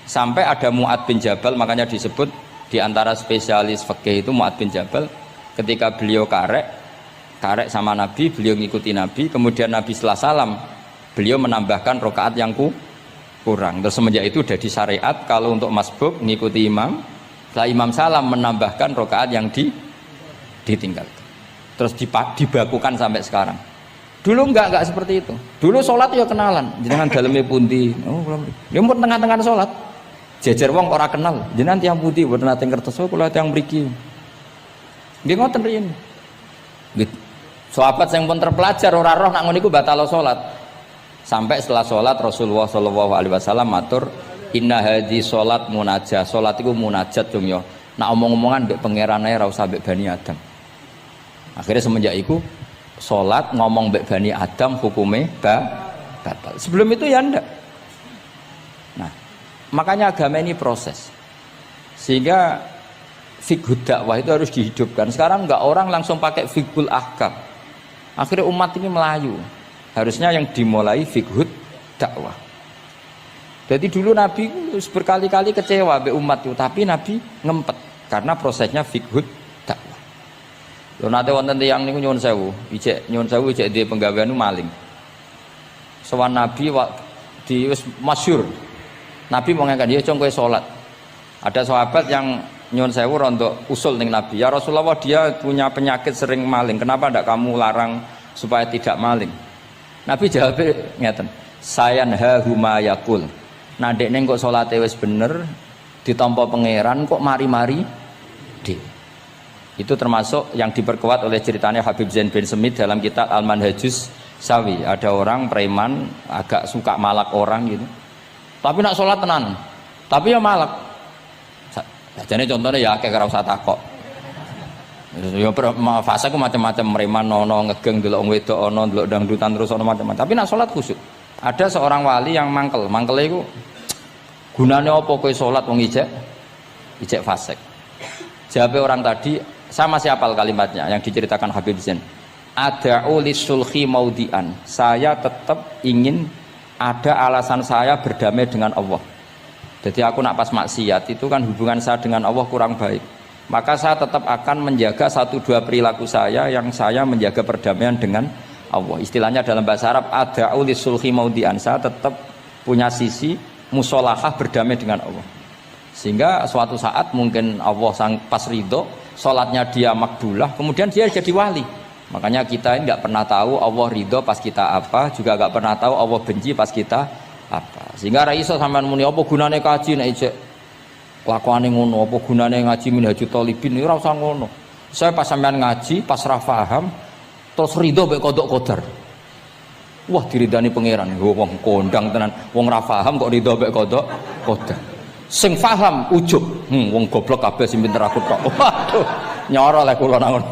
Sampai ada Mu'ad bin Jabal, makanya disebut di antara spesialis fikih itu Mu'ad bin Jabal, ketika beliau karek sama Nabi, beliau ngikuti Nabi, kemudian Nabi setelah salam beliau menambahkan rakaat yang kurang. Terus semenjak itu jadi syariat kalau untuk masbuk ngikuti imam, setelah imam salam menambahkan rakaat yang ditinggalkan. Terus dibakukan sampai sekarang. Dulu enggak seperti itu. Dulu sholat ya kenalan, jenengan dalemnya pundi. Oh, ya pun tengah-tengah sholat. Jejer wong ora kenal, jenengan tiyang pundi mboten nate ngertos kula tiyang mriki. Nggih ngoten riyen. Nggih. Sahabat sing pun terpelajar ora roh nak ngono iku batal salat. Sampai setelah salat Rasulullah sallallahu alaihi wasallam matur, "Inna hadhi salat munajah." Salat iku munajat dong ya. Nak omong-omongan mbek pangeran ae ora usah mbek Bani Adam. Akhirnya semenjak itu salat ngomong mbek Bani Adam hukume batal. Sebelum itu ya ndak. Nah, makanya agama ini proses, sehingga fiqhud dakwah itu harus dihidupkan. Sekarang enggak orang langsung pakai fiqhul ahkam, akhirnya umat ini melayu. Harusnya yang dimulai fiqhud dakwah. Jadi dulu Nabi berkali-kali kecewa be umat itu, tapi Nabi ngempet karena prosesnya fiqhud dakwah. Lho nate wonten tiyang niku nyuwun sewu ijek di penggawean maling. Sowan Nabi di wis masyhur. Nabi mau ngangkat dia, kowe sholat. Ada sahabat yang nyuwun sewu rontok usul ning Nabi. Ya Rasulullah, dia punya penyakit sering maling. Kenapa tidak kamu larang supaya tidak maling? Nabi jawab ngeten. Sayanha huma yakul. Nah dek neng kok salate wis bener, ditampa pangeran kok mari-mari di. Itu termasuk yang diperkuat oleh ceritanya Habib Zain bin Semit dalam kitab Al-Manhajus Sawi. Ada orang preman agak suka malak orang gitu. Tapi nak sholat tenan, tapi ya malak. Jadi contohnya ya kayak ora usah takok. Ya fase ku macam-macam, preman ono ngegeng delok wedok ono delok dangdutan terus ono macam-macam. Tapi nak sholat khusyuk. Ada seorang wali yang mangkele iku gunane apa kowe sholat wong ijek fasik. Jawabe orang tadi, saya masih hafal kalimatnya yang diceritakan Habib Zain. Ada'u lisulhi maudian. Saya tetap ingin ada alasan saya berdamai dengan Allah. Jadi aku nak pas maksiat itu kan hubungan saya dengan Allah kurang baik. Maka saya tetap akan menjaga 1-2 perilaku saya yang saya menjaga perdamaian dengan Allah. Istilahnya dalam bahasa Arab ada'u lisulhi maudian. Saya tetap punya sisi musolahah berdamai dengan Allah. Sehingga suatu saat mungkin Allah pas ridho, sholatnya dia makbulah, kemudian dia jadi wali. Makanya kita ini nggak pernah tahu Allah ridho pas kita apa, juga nggak pernah tahu Allah benci pas kita apa. Sehingga ra iso sampean muni apa gunane kaji nek ijek kelakuane ngono, apa gunane ngaji Minhajul Thalibin ora usah ngono. Saya pas sampean ngaji, pas ra paham terus ridho mek kodok kodar. Wah diridani pangeran, wong kondang tenan, wong ra paham kok ridho mek kodok kodar. Sing paham ujub, wong goblok kabeh sing pinter aku tok. Waduh, nyoro lek kula nang.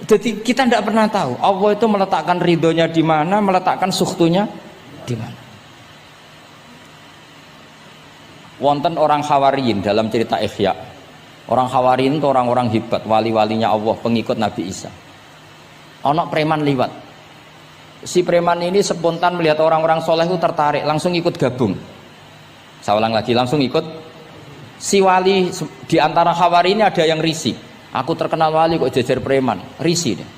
Jadi kita tidak pernah tahu Allah itu meletakkan ridhonya di mana, meletakkan sukhtunya di mana. Wonten orang Hawariyin dalam cerita Ihya. Orang Hawariyin itu orang-orang hebat, wali-walinya Allah, pengikut Nabi Isa. Ono preman liwat. Si preman ini spontan melihat orang-orang soleh itu tertarik, langsung ikut gabung. Saya ulang lagi, langsung ikut. Si wali di antara Hawariyin ini ada yang risih. Aku terkenal wali kok jejer preman, risih deh.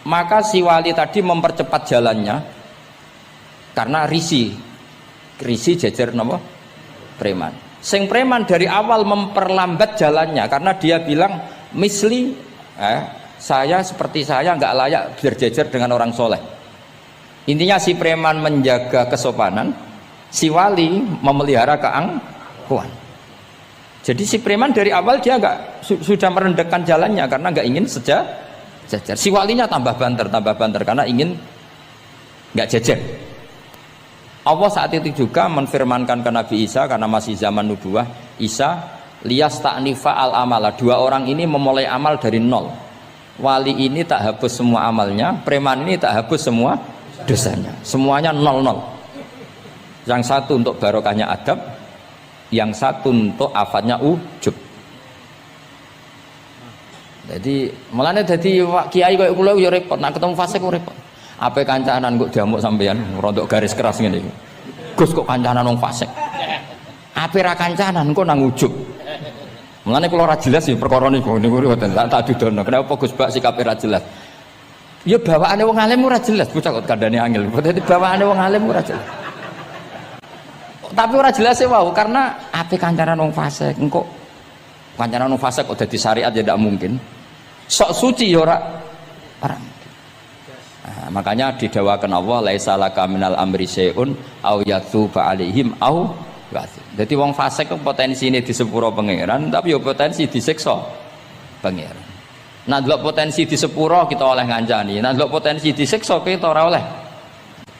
Maka si wali tadi mempercepat jalannya karena risih jejer nama preman. Sing preman dari awal memperlambat jalannya karena dia bilang misli saya seperti saya nggak layak berjejer dengan orang soleh. Intinya si preman menjaga kesopanan, si wali memelihara keangkuhan. Jadi si preman dari awal dia nggak sudah merendahkan jalannya karena nggak ingin sejajar. Si walinya tambah banter karena ingin nggak jejer. Allah saat itu juga menfirmankan ke Nabi Isa karena masih zaman nubuah, Isa liyas ta'nifa al amala. Dua orang ini memulai amal dari nol. Wali ini tak hapus semua amalnya, preman ini tak hapus semua dosanya. Semuanya nol. Yang satu untuk barokahnya adab, yang satu untuk afatnya ujub. Jadi mulane dadi kiai koyo kula yo repot, nak ketemu fasik kok repot. Ape kancanan kok diamuk sampean rontok garis keras ngene iki. Gus kok kancanan wong fasik. Ape ra kancanan kok nang ujub. Mulane kula ora jelas ya perkara niku mboten tak dudono. Kenapa Gus Bak sikape ra jelas? Ya bawaane wong alim ora jelas, bocah kok kandhane angel. Dadi bawaane wong alim ora jelas. Tapi ora jelas e wae karena ape kancanan wong fasik engko kancanan wong fasik kok dadi syariat ya ndak mungkin. Sok suci ya ora. Nah, makanya didawakan Allah laisa laka minal amri syai'un au yatuba alaihim au wa'adzib. Jadi wong fasik kok potensine di sepuro pangeran tapi ya potensi disiksa pangeran. Nah delok potensi di sepuro kita oleh ngancani, nah delok potensi disiksa kita ora oleh.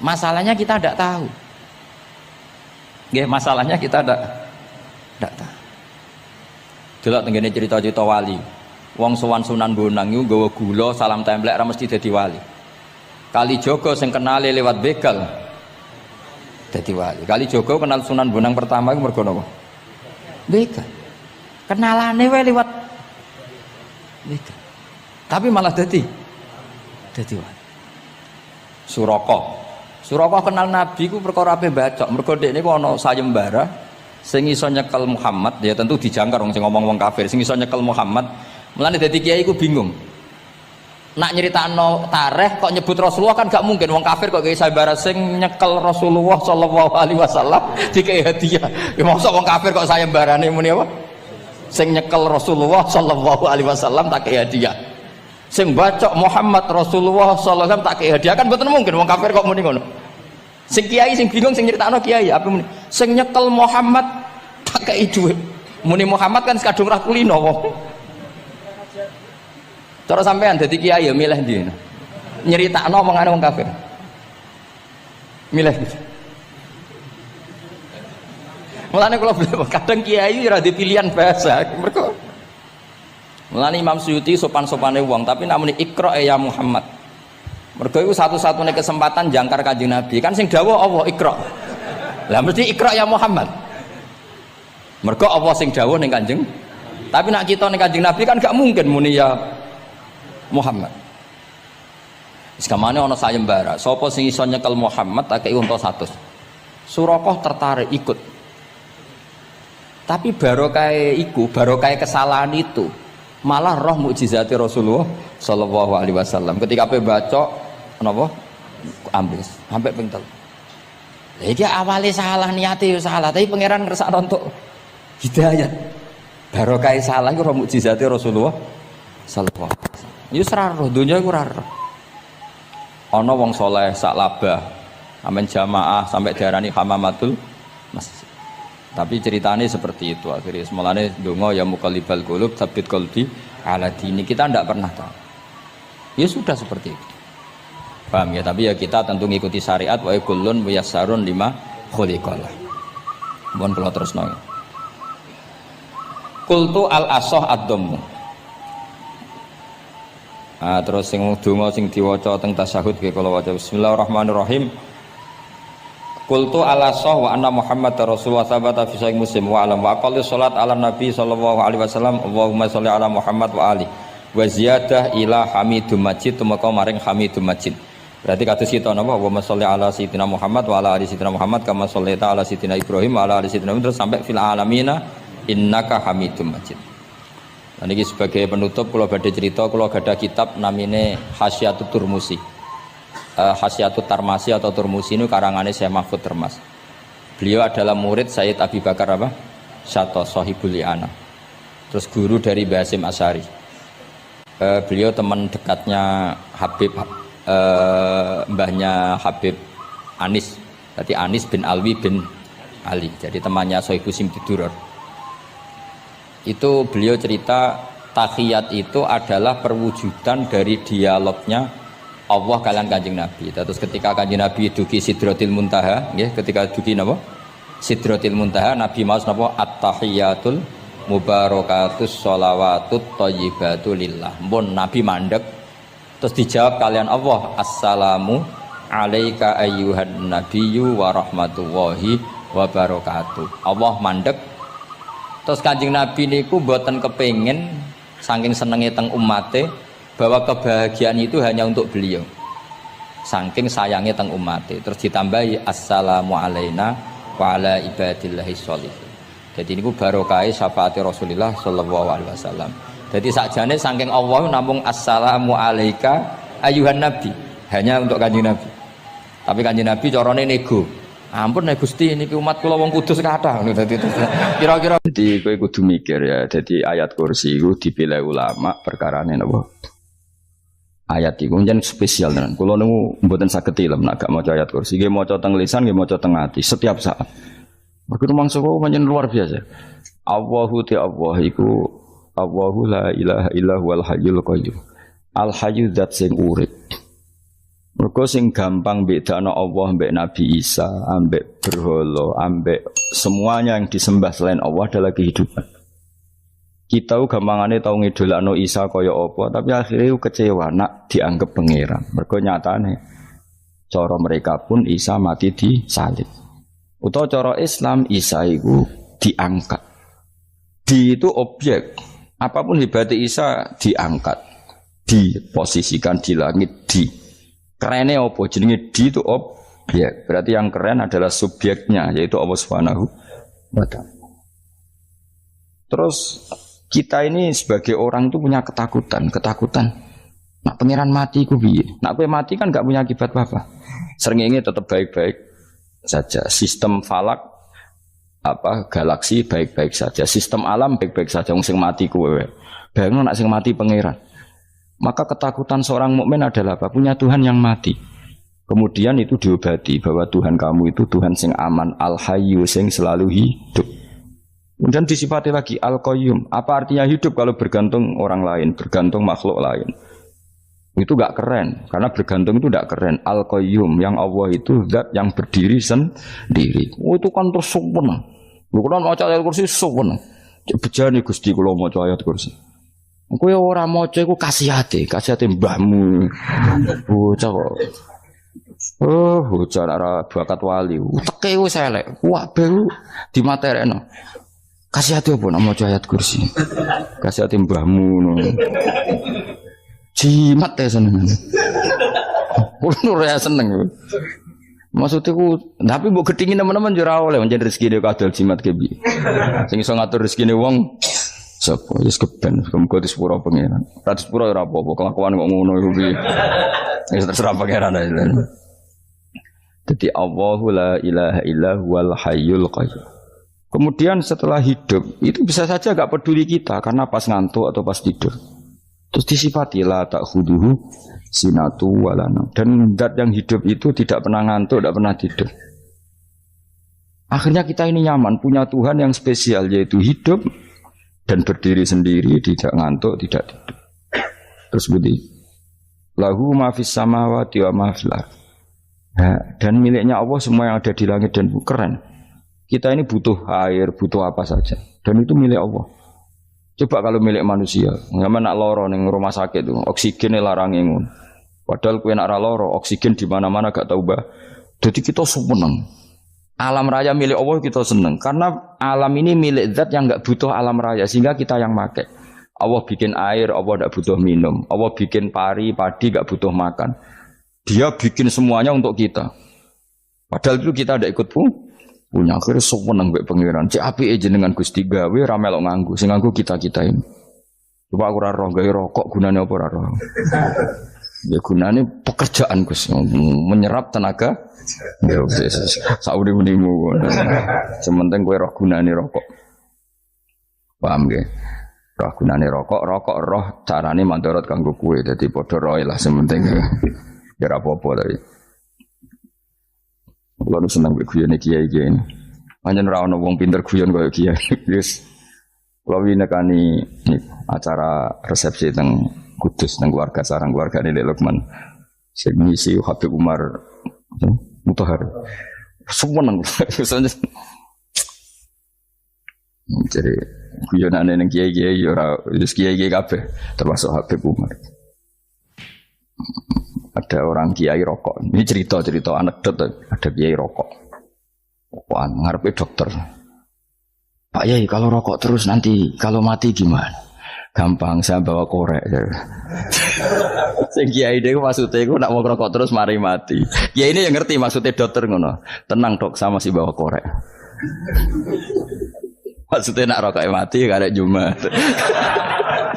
Masalahnya kita tidak tahu. Nggih, masalahnya kita tidak tahu. Delok tengene cerita-cerita wali. Wong sowan Sunan Bonang iku nggawa gula salam templek ra mesti dadi wali. Kali Jogo sing kenale lewat begal dadi wali. Kali Jogo kenal Sunan Bonang pertama iku mergo napa? Begal. Kenalane wae lewat begal. Tapi malah dadi wali. Suraka kenal Nabi ku perkara ape bacok. Mergo dekne ku ana sayembara sing iso nyekel Muhammad, ya tentu dijangkar wong sing ngomong wong kafir, sing iso nyekel Muhammad. Mulane dadi kiai ku bingung. Nak nyeritakno tarikh kok nyebut Rasulullah kan gak mungkin wong kafir kok kiai sayembara sing nyekel Rasulullah sallallahu alaihi wasallam dikei hadiah. Ya mosok wong kafir kok sayembarane muni apa? Sing nyekel Rasulullah sallallahu alaihi wasallam tak kei hadiah. Sing bacok Muhammad Rasulullah sallallahu alaihi wasallam tak kei hadiah kan mboten mungkin wong kafir kok muni ngono. Sing kiai sing bingung sing nyeritakno kiai apa muni? Sing nyekel Muhammad tak kei dhuwit. Muni Muhammad kan kadung ra kulino wong. Cara sampean dadi kiai ya milih ndi? Nyeritakno omongane wong kafir. Milih. Mulane kula kadang kiai ora di pilihan bahasa. Mergo mulane Imam Suyuti sopan-sopane wong tapi namune Iqra ya Muhammad. Mergo iku satu-satunya kesempatan jangkar Kanjeng Nabi. Kan sing dawuh Allah Iqra. Lah mesti Iqra ya Muhammad. Mergo Allah sing dawuh ning Kanjeng. Tapi nak kita ning Kanjeng Nabi kan gak mungkin muni ya Muhammad. Sekamane ana sayembara, sapa sing iso nyekel Muhammad tak kei unta 100. Suraqah tertarik ikut. Tapi barokah iku, barokah kesalahan itu malah roh mukjizat Rasulullah sallallahu alaihi wasallam. Ketika ape baca napa ambis sampai ping 3. Lah iki awale salah niate yo salah, tapi pangeran ngersakno untuk hidayat. Barokah salah iku roh mukjizat Rasulullah sallallahu alaihi wasallam. Ya ora roh donya iku ora roh. Ana wong saleh sak labah amen jamaah sampai diarani hamamatul masjid. Tapi ceritanya seperti itu akhirnya semulanya dongo ya muqallibal qulub tsabbit qalbi ala dini, kita tidak pernah tahu. Ya sudah seperti itu. Paham ya? Tapi ya kita tentu ngikuti syariat wa kullun muyassarun lima khuliqalah. Mohon kula terusno. Qultu al asah ad-dhammu. Terus sing donga sing diwaca teng tasyahud nggih kula waca bismillahirrahmanirrahim. Qultu ala sah wa anna Muhammad Rasulullah sabata fi sahih Muslim wa alam wa aqalli salat ala Nabi sallallahu alaihi wasallam Allahumma sholli ala Muhammad wa ali wa ziyadah ila hamidum majid tumeka maring hamidum majid. Berarti kados kita napa Allahumma sholli ala sayyidina Muhammad wa ala ali sayyidina Muhammad kama shollaita ala sayyidina Ibrahim wa ala ali sayyidina Ibrahim terus sampai fil alamina innaka hamidum majid. Dan ini sebagai penutup kula badhe cerita kula gadah kitab namine Hasyatut Turmusi. Hasyatut Tarmasi atau Turmusi ini karangannya Syekh Mahfud Termas. Beliau adalah murid Sayyid Abi Bakar apa? Syato Sohibul Li'ana. Terus guru dari Basim Asyari. Beliau teman dekatnya Habib, mbahnya Habib Anis. Berarti Anis bin Alwi bin Ali. Jadi temannya Sohibu Simtiduror. Itu beliau cerita tahiyat itu adalah perwujudan dari dialognya Allah kalian Kanjeng Nabi. Terus ketika Kanjeng Nabi dugi Sidratil Muntaha, nggih, ketika dugi napa? Sidratil Muntaha, Nabi maos napa? At-tahiyatul mubarakatus sholawatut thayyibatu lillah. Mun Nabi mandek terus dijawab kalian Allah, Assalamu alayka ayyuhan nabiyyu wa rahmatullahi wa barakatuh. Allah mandek. Terus Kanjeng Nabi niku mboten kepengin saking senenge teng ummate bahwa kebahagiaan itu hanya untuk beliau. Saking sayangnya teng ummate. Terus ditambahi assalamu alaina wa ala ibadillahi sholihin. Jadi niku barokah syafaat Rasulullah sallallahu alaihi wasallam. Jadi sakjane saking Allah namung assalamu alaika ayuhan nabi, hanya untuk Kanjeng Nabi. Tapi Kanjeng Nabi carane nego. Ampun nek Gusti niki umat kula wong kudus kathah. Dadi kira-kira dadi kowe kudu mikir ya. Dadi ayat kursi iku dipilih ulama perkarane napa? Ayat iku njen spesial tenan. Kula niku mboten saged ilem nek gak maca ayat kursi. Nggih maca teng lisan, nggih maca teng ati setiap saat. Mergo mangsa kok pancen luar biasa. Allahu ta Allah iku Allahu la ilaha illa huwal hayyul qayyum. Al hayyu zat sing urip. Mergo sing gampang bedakno Allah mbek Nabi Isa, ambek berhala, ambek semuanya yang disembah selain Allah adalah kehidupan. Kita gampangane tau ngidolakno Isa kaya apa, tapi akhirnya kecewa nak dianggap pangeran. Mergo nyatane cara mereka pun Isa mati disalib. Utawa cara Islam Isa iku diangkat. Di itu objek. Apapun hebatnya Isa diangkat, diposisikan di langit di. Kerennya apa? Jenenge di itu objek. Berarti yang keren adalah subjeknya, yaitu Allah Subhanahu wa ta'ala. Terus kita ini sebagai orang itu punya ketakutan. Nak pangeran mati ku piye? Nak kowe mati kan gak punya akibat apa-apa. Srengenge tetap baik-baik saja. Sistem falak galaksi baik-baik saja. Sistem alam baik-baik saja. Wong sing mati kowe. Bayangno nak sing mati pangeran. Maka ketakutan seorang mukmin adalah apa? Punya Tuhan yang mati. Kemudian itu diobati bahwa Tuhan kamu itu Tuhan sing aman, al-hayyu sing selalu hidup. Kemudian disifati lagi al-qayyum. Apa artinya hidup kalau bergantung orang lain, bergantung makhluk lain? Itu gak keren, karena bergantung itu gak keren. Al-qayyum yang Allah itu zat yang berdiri sendiri. Oh, itu kan terus sempurna. Lu kan maca ayat kursi sempurna. Bejane Gusti kula maca ayat kursi. Kowe ora maca iku kasihate mbahmu. Bocah kok. Oh, bocah ora bakat wali. Teke wis elek. Kabeh dimaterekno. Kasihate opo nek maca ayat kursi? Kasihate mbahmu ngono. Jimat ya seneng. Ora seneng. Maksudnya tapi mbok gedhingi teman-teman yo ora oleh pancen rezekine kadal jimat ke piye. Sing iso ngatur rezekine wong sapa wis keben muga disepuro pangeran. Ora disepuro ora apa-apa kelakuan kok ngono iku piye. Wis terserah pangeran ae. Jadi Allahu la ilaha illa huwal hayyul qayyum. Kemudian setelah hidup itu bisa saja gak peduli kita karena pas ngantuk atau pas tidur. Terus disifati la ta'khuduhu sinatu walana. Dan zat yang hidup itu tidak pernah ngantuk, tidak pernah tidur. Akhirnya kita ini nyaman, punya Tuhan yang spesial, yaitu hidup dan berdiri sendiri, tidak ngantuk, tidak tidur. Terus begini, lahu ma fis samawati wa ma fil ardh. Dan miliknya Allah semua yang ada di langit dan bumi. Keren. Kita ini butuh air, butuh apa saja, dan itu milik Allah. Coba kalau milik manusia, nggak nak loro neng rumah sakit tuh, oksigennya larang ingun. Padahal kue nak loro, oksigen di mana-mana gak tahu bah. Jadi kita seneng. Alam raya milik Allah kita seneng, karena alam ini milik zat yang nggak butuh alam raya, sehingga kita yang make. Allah bikin air, Allah tidak butuh minum. Allah bikin padi gak butuh makan. Dia bikin semuanya untuk kita. Padahal itu kita tidak ikut punya. Akhirnya seneng mbek pangeran. Cek apike jenengan Gusti gawe ra melok nganggo. Sing nganggo kita-kita ini. Coba aku ora roh gawe rokok gunane apa ora roh. Ya gunane pekerjaan Gus, menyerap tenaga. Ya wis sauri-urimu. Sementing kowe roh gunane rokok. Paham nggih? Roh gunane rokok roh carane mandorot kanggo kowe. Dadi padha roe lah sementing. Ya ora apa-apa tapi. Kalau senang berguyon kiai ini, hanya orang wong pinter guyon kaya kiai. Yes, kalau ini kan ini acara resepsi teng Kudus teng keluarga sarang keluarga ini Lukman, segmisi Habib Umar Mutahar, semua nang, jadi guyonan yang kiai orang kiai kafe termasuk Habib Umar. Ada orang kiai rokok. Ini cerita anekdot. Ada kiai rokok. Rokokan ngarepe dokter. Pak Yai, kalau rokok terus nanti kalau mati gimana? Gampang, saya bawa korek. Sing kiai dhewe maksudnya iku nak mau rokok terus mari mati. Kiai ini yang ngerti maksudnya dokter ngono. Tenang dok, sama si bawa korek. Maksudnya nak rokok mati gak ada Jumat.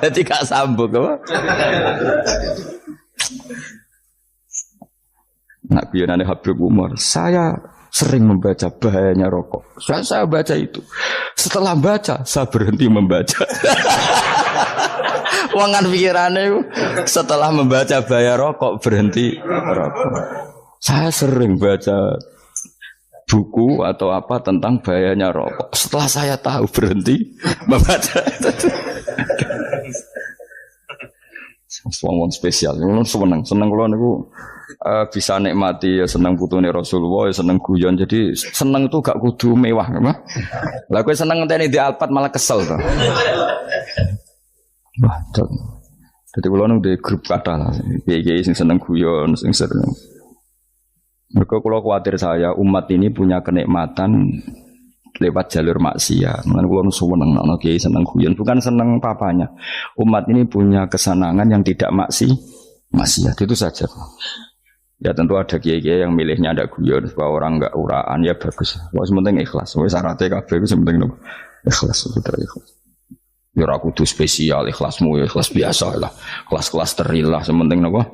Jadi gak sambung apa? Nak biyonane Habib Umar, saya sering membaca bahayanya rokok. Saya baca itu. Setelah baca, saya berhenti membaca. Wangan pikirannya setelah membaca bahaya rokok berhenti rokok. Saya sering baca buku atau apa tentang bahayanya rokok. Setelah saya tahu berhenti membaca. Wong spesial, seneng kalau niku bisa nikmati ya seneng putune Rasulullah, ya seneng guyon. Jadi seneng itu gak kudu mewah, mah. Lah kowe seneng ngenteni di Alphard malah kesel to. Wah, jadi kalau nung di grup kata lah, kiai sing seneng guyon, sing sering. Mereka kalau khawatir saya umat ini punya kenikmatan lewat jalur maksiat. Mengenai kalau seneng, nak kiai seneng guyon, bukan seneng papanya. Umat ini punya kesenangan yang tidak maksiat, itu saja. Ya tentu ada kiai-kiai yang milihnya ada guyon supaya orang enggak uraan ya bagus. Wah sementing ikhlas. Wes syaratnya kabeh iku sementing ikhlas itu ikhlas. Ya ora kudu spesial ikhlasmu ya ikhlas biasa lah. Kelas-kelas terilah sementing napa?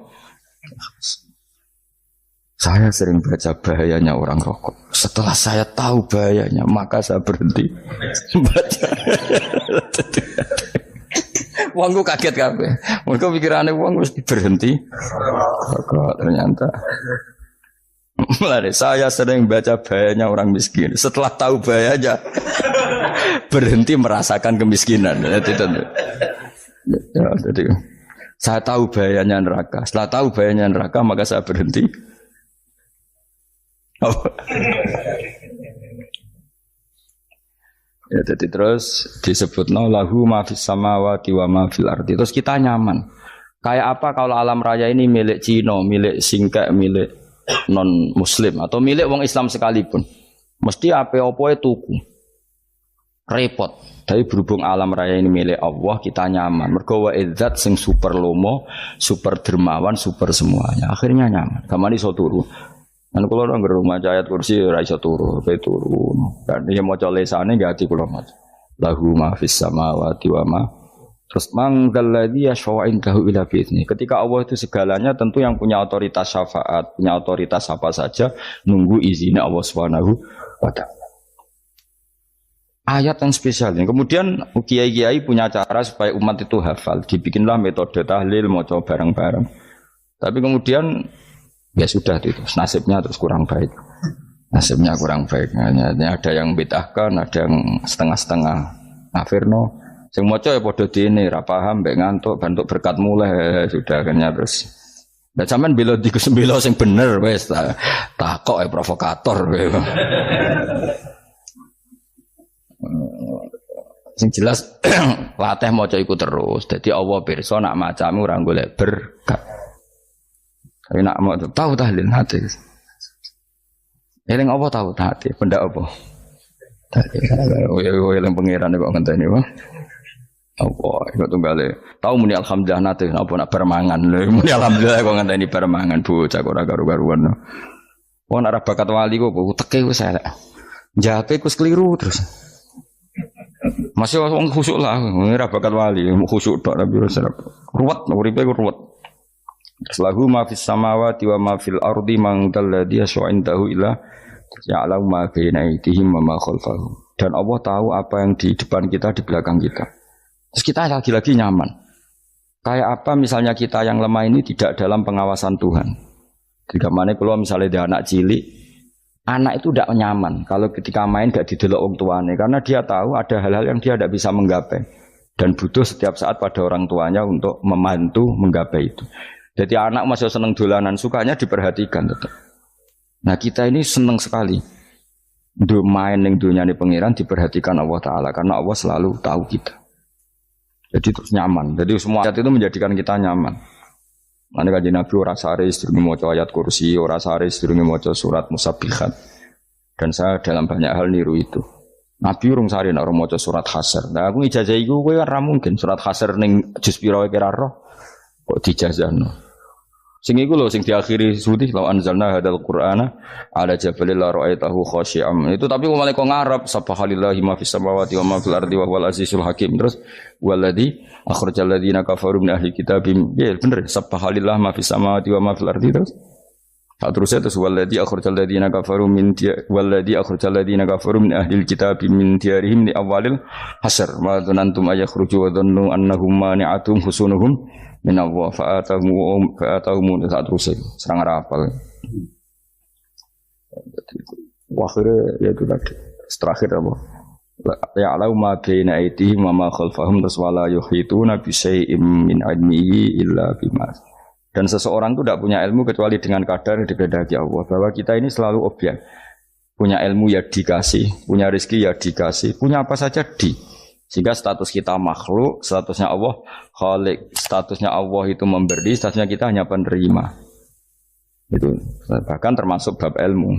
Saya sering baca bahayanya orang rokok. Setelah saya tahu bahayanya, maka saya berhenti baca. Wongku kaget kabeh. Mergo pikirane wong wis berhenti. Kok ternyata. Mulai saya sering baca bahayanya orang miskin. Setelah tahu bahayanya berhenti merasakan kemiskinan. Jadi saya tahu bahayanya neraka. Setelah tahu bahayanya neraka maka saya berhenti. Ya, jadi terus disebut lahu ma fis samawati wa ma fil ardi. Terus kita nyaman. Kayak apa kalau alam raya ini milik Cina, milik Singkek, milik non muslim atau milik wong Islam sekalipun. Mesti apa-apa tuku. Repot. Tapi berhubung alam raya ini milik Allah, kita nyaman. Mergo wa izzat sing super lomo, super dermawan, super semuanya. Akhirnya nyaman. Kamane iso turu. Kan kula nang rumah ayat kursi ora iso turu, pe turu. Kan dia maca lesane gati kula maca. Lahu ma fis samawati wa ma. Terus manggalladzi yashfa'u indahu ila bi'izni. Ketika Allah itu segalanya tentu yang punya otoritas syafaat, punya otoritas apa saja nunggu izinnya Allah Subhanahu wa taala. ayat yang spesial. Kemudian kiai-kiai punya cara supaya umat itu hafal. Dibikinlah metode tahlil, mau coba bareng-bareng. Tapi kemudian ya sudah itu nasibnya terus kurang baik. Nasibnya kurang baik. Ada yang bid'ahkan, ada yang setengah-setengah. Afirno, sing maca ya padha dene, ra paham, mbek ngantuk, bantuk berkat mulai sudah akhirnya terus. Lah sampean bela dikus bela sing bener wis takok provokator kowe. Sing jelas latih maca iku terus. Dadi Allah pirsa nak macamu ora golek berkat. Tapi nak mau tahu tahlil hati. Eling apa tahu hati? Benda apa? Eling pangeran kok ngenteni wae. Apa iku tunggale. Tahu muni alhamdulillah nate apa nak bermangan. Muni alhamdulillah kok ngenteni bermangan bocah kok ora karu-karuan. Wong ora bakat wali kok teke wis elek. Jape wis keliru terus. Masih wong khusuk lah, ora bakat wali, khusuk tok tapi ruwet, uripe ruwet. Lahu ma fis samawati wa ma fil ardi man dalladhi yash'indahu illa ya'lamu ma baina aydihim wa ma khalfahum. Dan Allah tahu apa yang di depan kita, di belakang kita. Terus kita lagi-lagi nyaman. Kayak apa misalnya kita yang lemah ini tidak dalam pengawasan Tuhan. Jika mana kalau misalnya dia anak cilik, anak itu tidak nyaman kalau ketika main gak didelok orang tuanya, karena dia tahu ada hal-hal yang dia tidak bisa menggapai dan butuh setiap saat pada orang tuanya untuk membantu menggapai itu. Jadi anak masih seneng dolanan, sukanya diperhatikan tetap. Nah kita ini seneng sekali main yang dunia ini pengiran diperhatikan Allah Ta'ala, karena Allah selalu tahu kita. Jadi terus nyaman. Jadi semua ayat itu menjadikan kita nyaman. Nanti kajian Nabi ora sare sedurunge maca ayat kursi, ora sare sedurunge maca surat musabbihat. Dan saya dalam banyak hal niru itu. Nabi urung sare nek ora maca surat Hasyr. Nah aku ijazah iku kowe ora mungkin surat Hasyr ning juz pira wae kira roh kok dijazahno. Sing iku lho sing diakhiri suti law anzalna hadal qur'ana ala jabalil la ra'aitahu khashi'am. Itu tapi mulai kok ngarep subhanallahi ma fis samawati wa ma fil ardi wa huwal azizul hakim. Terus waladzi akhrajal ladzina kafaru min ahli kitabim. Ya bener subhanallahi ma fis samawati wa ma fil ardi terus. Terusnya terus waladzi akhrajal ladzina kafaru min waladzi akhrajal ladzina kafaru min ahli kitabim min diyarihim li awalil hasyr. Ma dzanantum ayakhruju wa dhannu annahum mani'atum husunuhum min Allah fa'atahum saat terus serang rapal. Akhirnya ya itu tadi terakhir apa? Ya'lamu ma baina aydihim wa ma khalfahum wala yuhituna bi syai'in min ilmihi illa bima. Dan seseorang itu tidak punya ilmu kecuali dengan kadar yang dikehendaki Allah. Bahwa kita ini selalu objek. Punya ilmu ya dikasih, punya rezeki ya dikasih, punya apa saja Sehingga status kita makhluk, statusnya Allah khalik, statusnya Allah itu memberi, statusnya kita hanya penerima. Itu bahkan termasuk bab ilmu.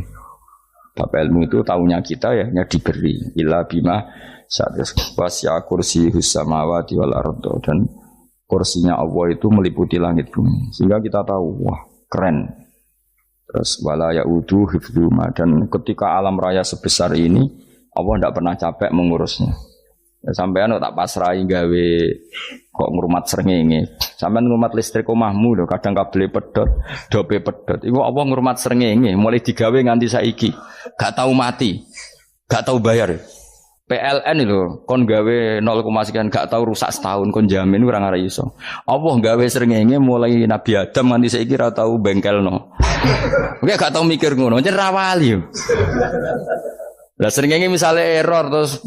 Bab ilmu itu tahunya kita ya hanya diberi. Illa bima satus wasya kursi samawati wal ardo, dan kursinya Allah itu meliputi langit bumi. Sehingga kita tahu, wah keren. Terus wala ya'udu hifdzuma, dan ketika alam raya sebesar ini Allah tidak pernah capek mengurusnya. Sampean tak pasrahi gawe kok ngrumat srengenge. Sampean ngrumat listrik omahmu lho, kadang kabel pedhot, dope pedhot. Iku apa ngrumat srengenge mulai digawe nganti saiki. Gak tahu mati. Gak tahu bayar. PLN lho kon gawe 0, sekian gak tahu rusak setahun kon jamin ora ngara iso. Apa gawe srengenge mulai Nabi Adam nganti saiki ora tahu bengkelno. Oke gak tahu mikir ngono, jen ra wali. Lah srengenge misale error terus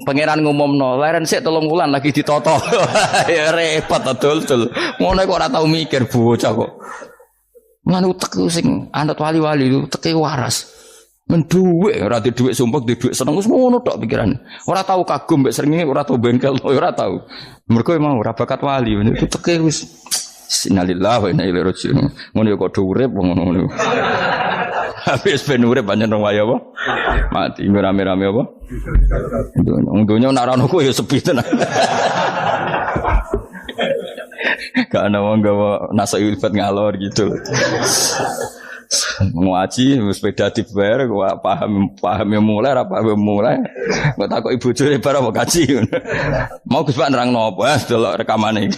pangeran ngumumno, leren sik 3 wulan lagi ditoto. Ya repot dul. Ngono kok ora tau mikir bocah kok. Ngono utek sing anut wali-wali itu teke waras. Men dhuwit ora di dhuwit sumpek, di dhuwit seneng wis ngono tok pikiran. Ora tau kagum mbek srengenge, ora tau bengkel, ora tau. Mergo emang ora bakat wali, itu teke wis innalillahi wa inna ilaihi raji'un. Ngono kok urip ngono. Habis ben urip pancen rong wae apa? Mati rame-rame apa? Untunya nak rano ku ya sepi tenan. Gak ana wong gawa nasa ilfat ngalor gitu. Ngaji sepeda dibayar kok paham mulai ora paham mulai. Kok takok ibu jure bar apa kaji. Mau Gus Pak nerangno apa delok rekamane.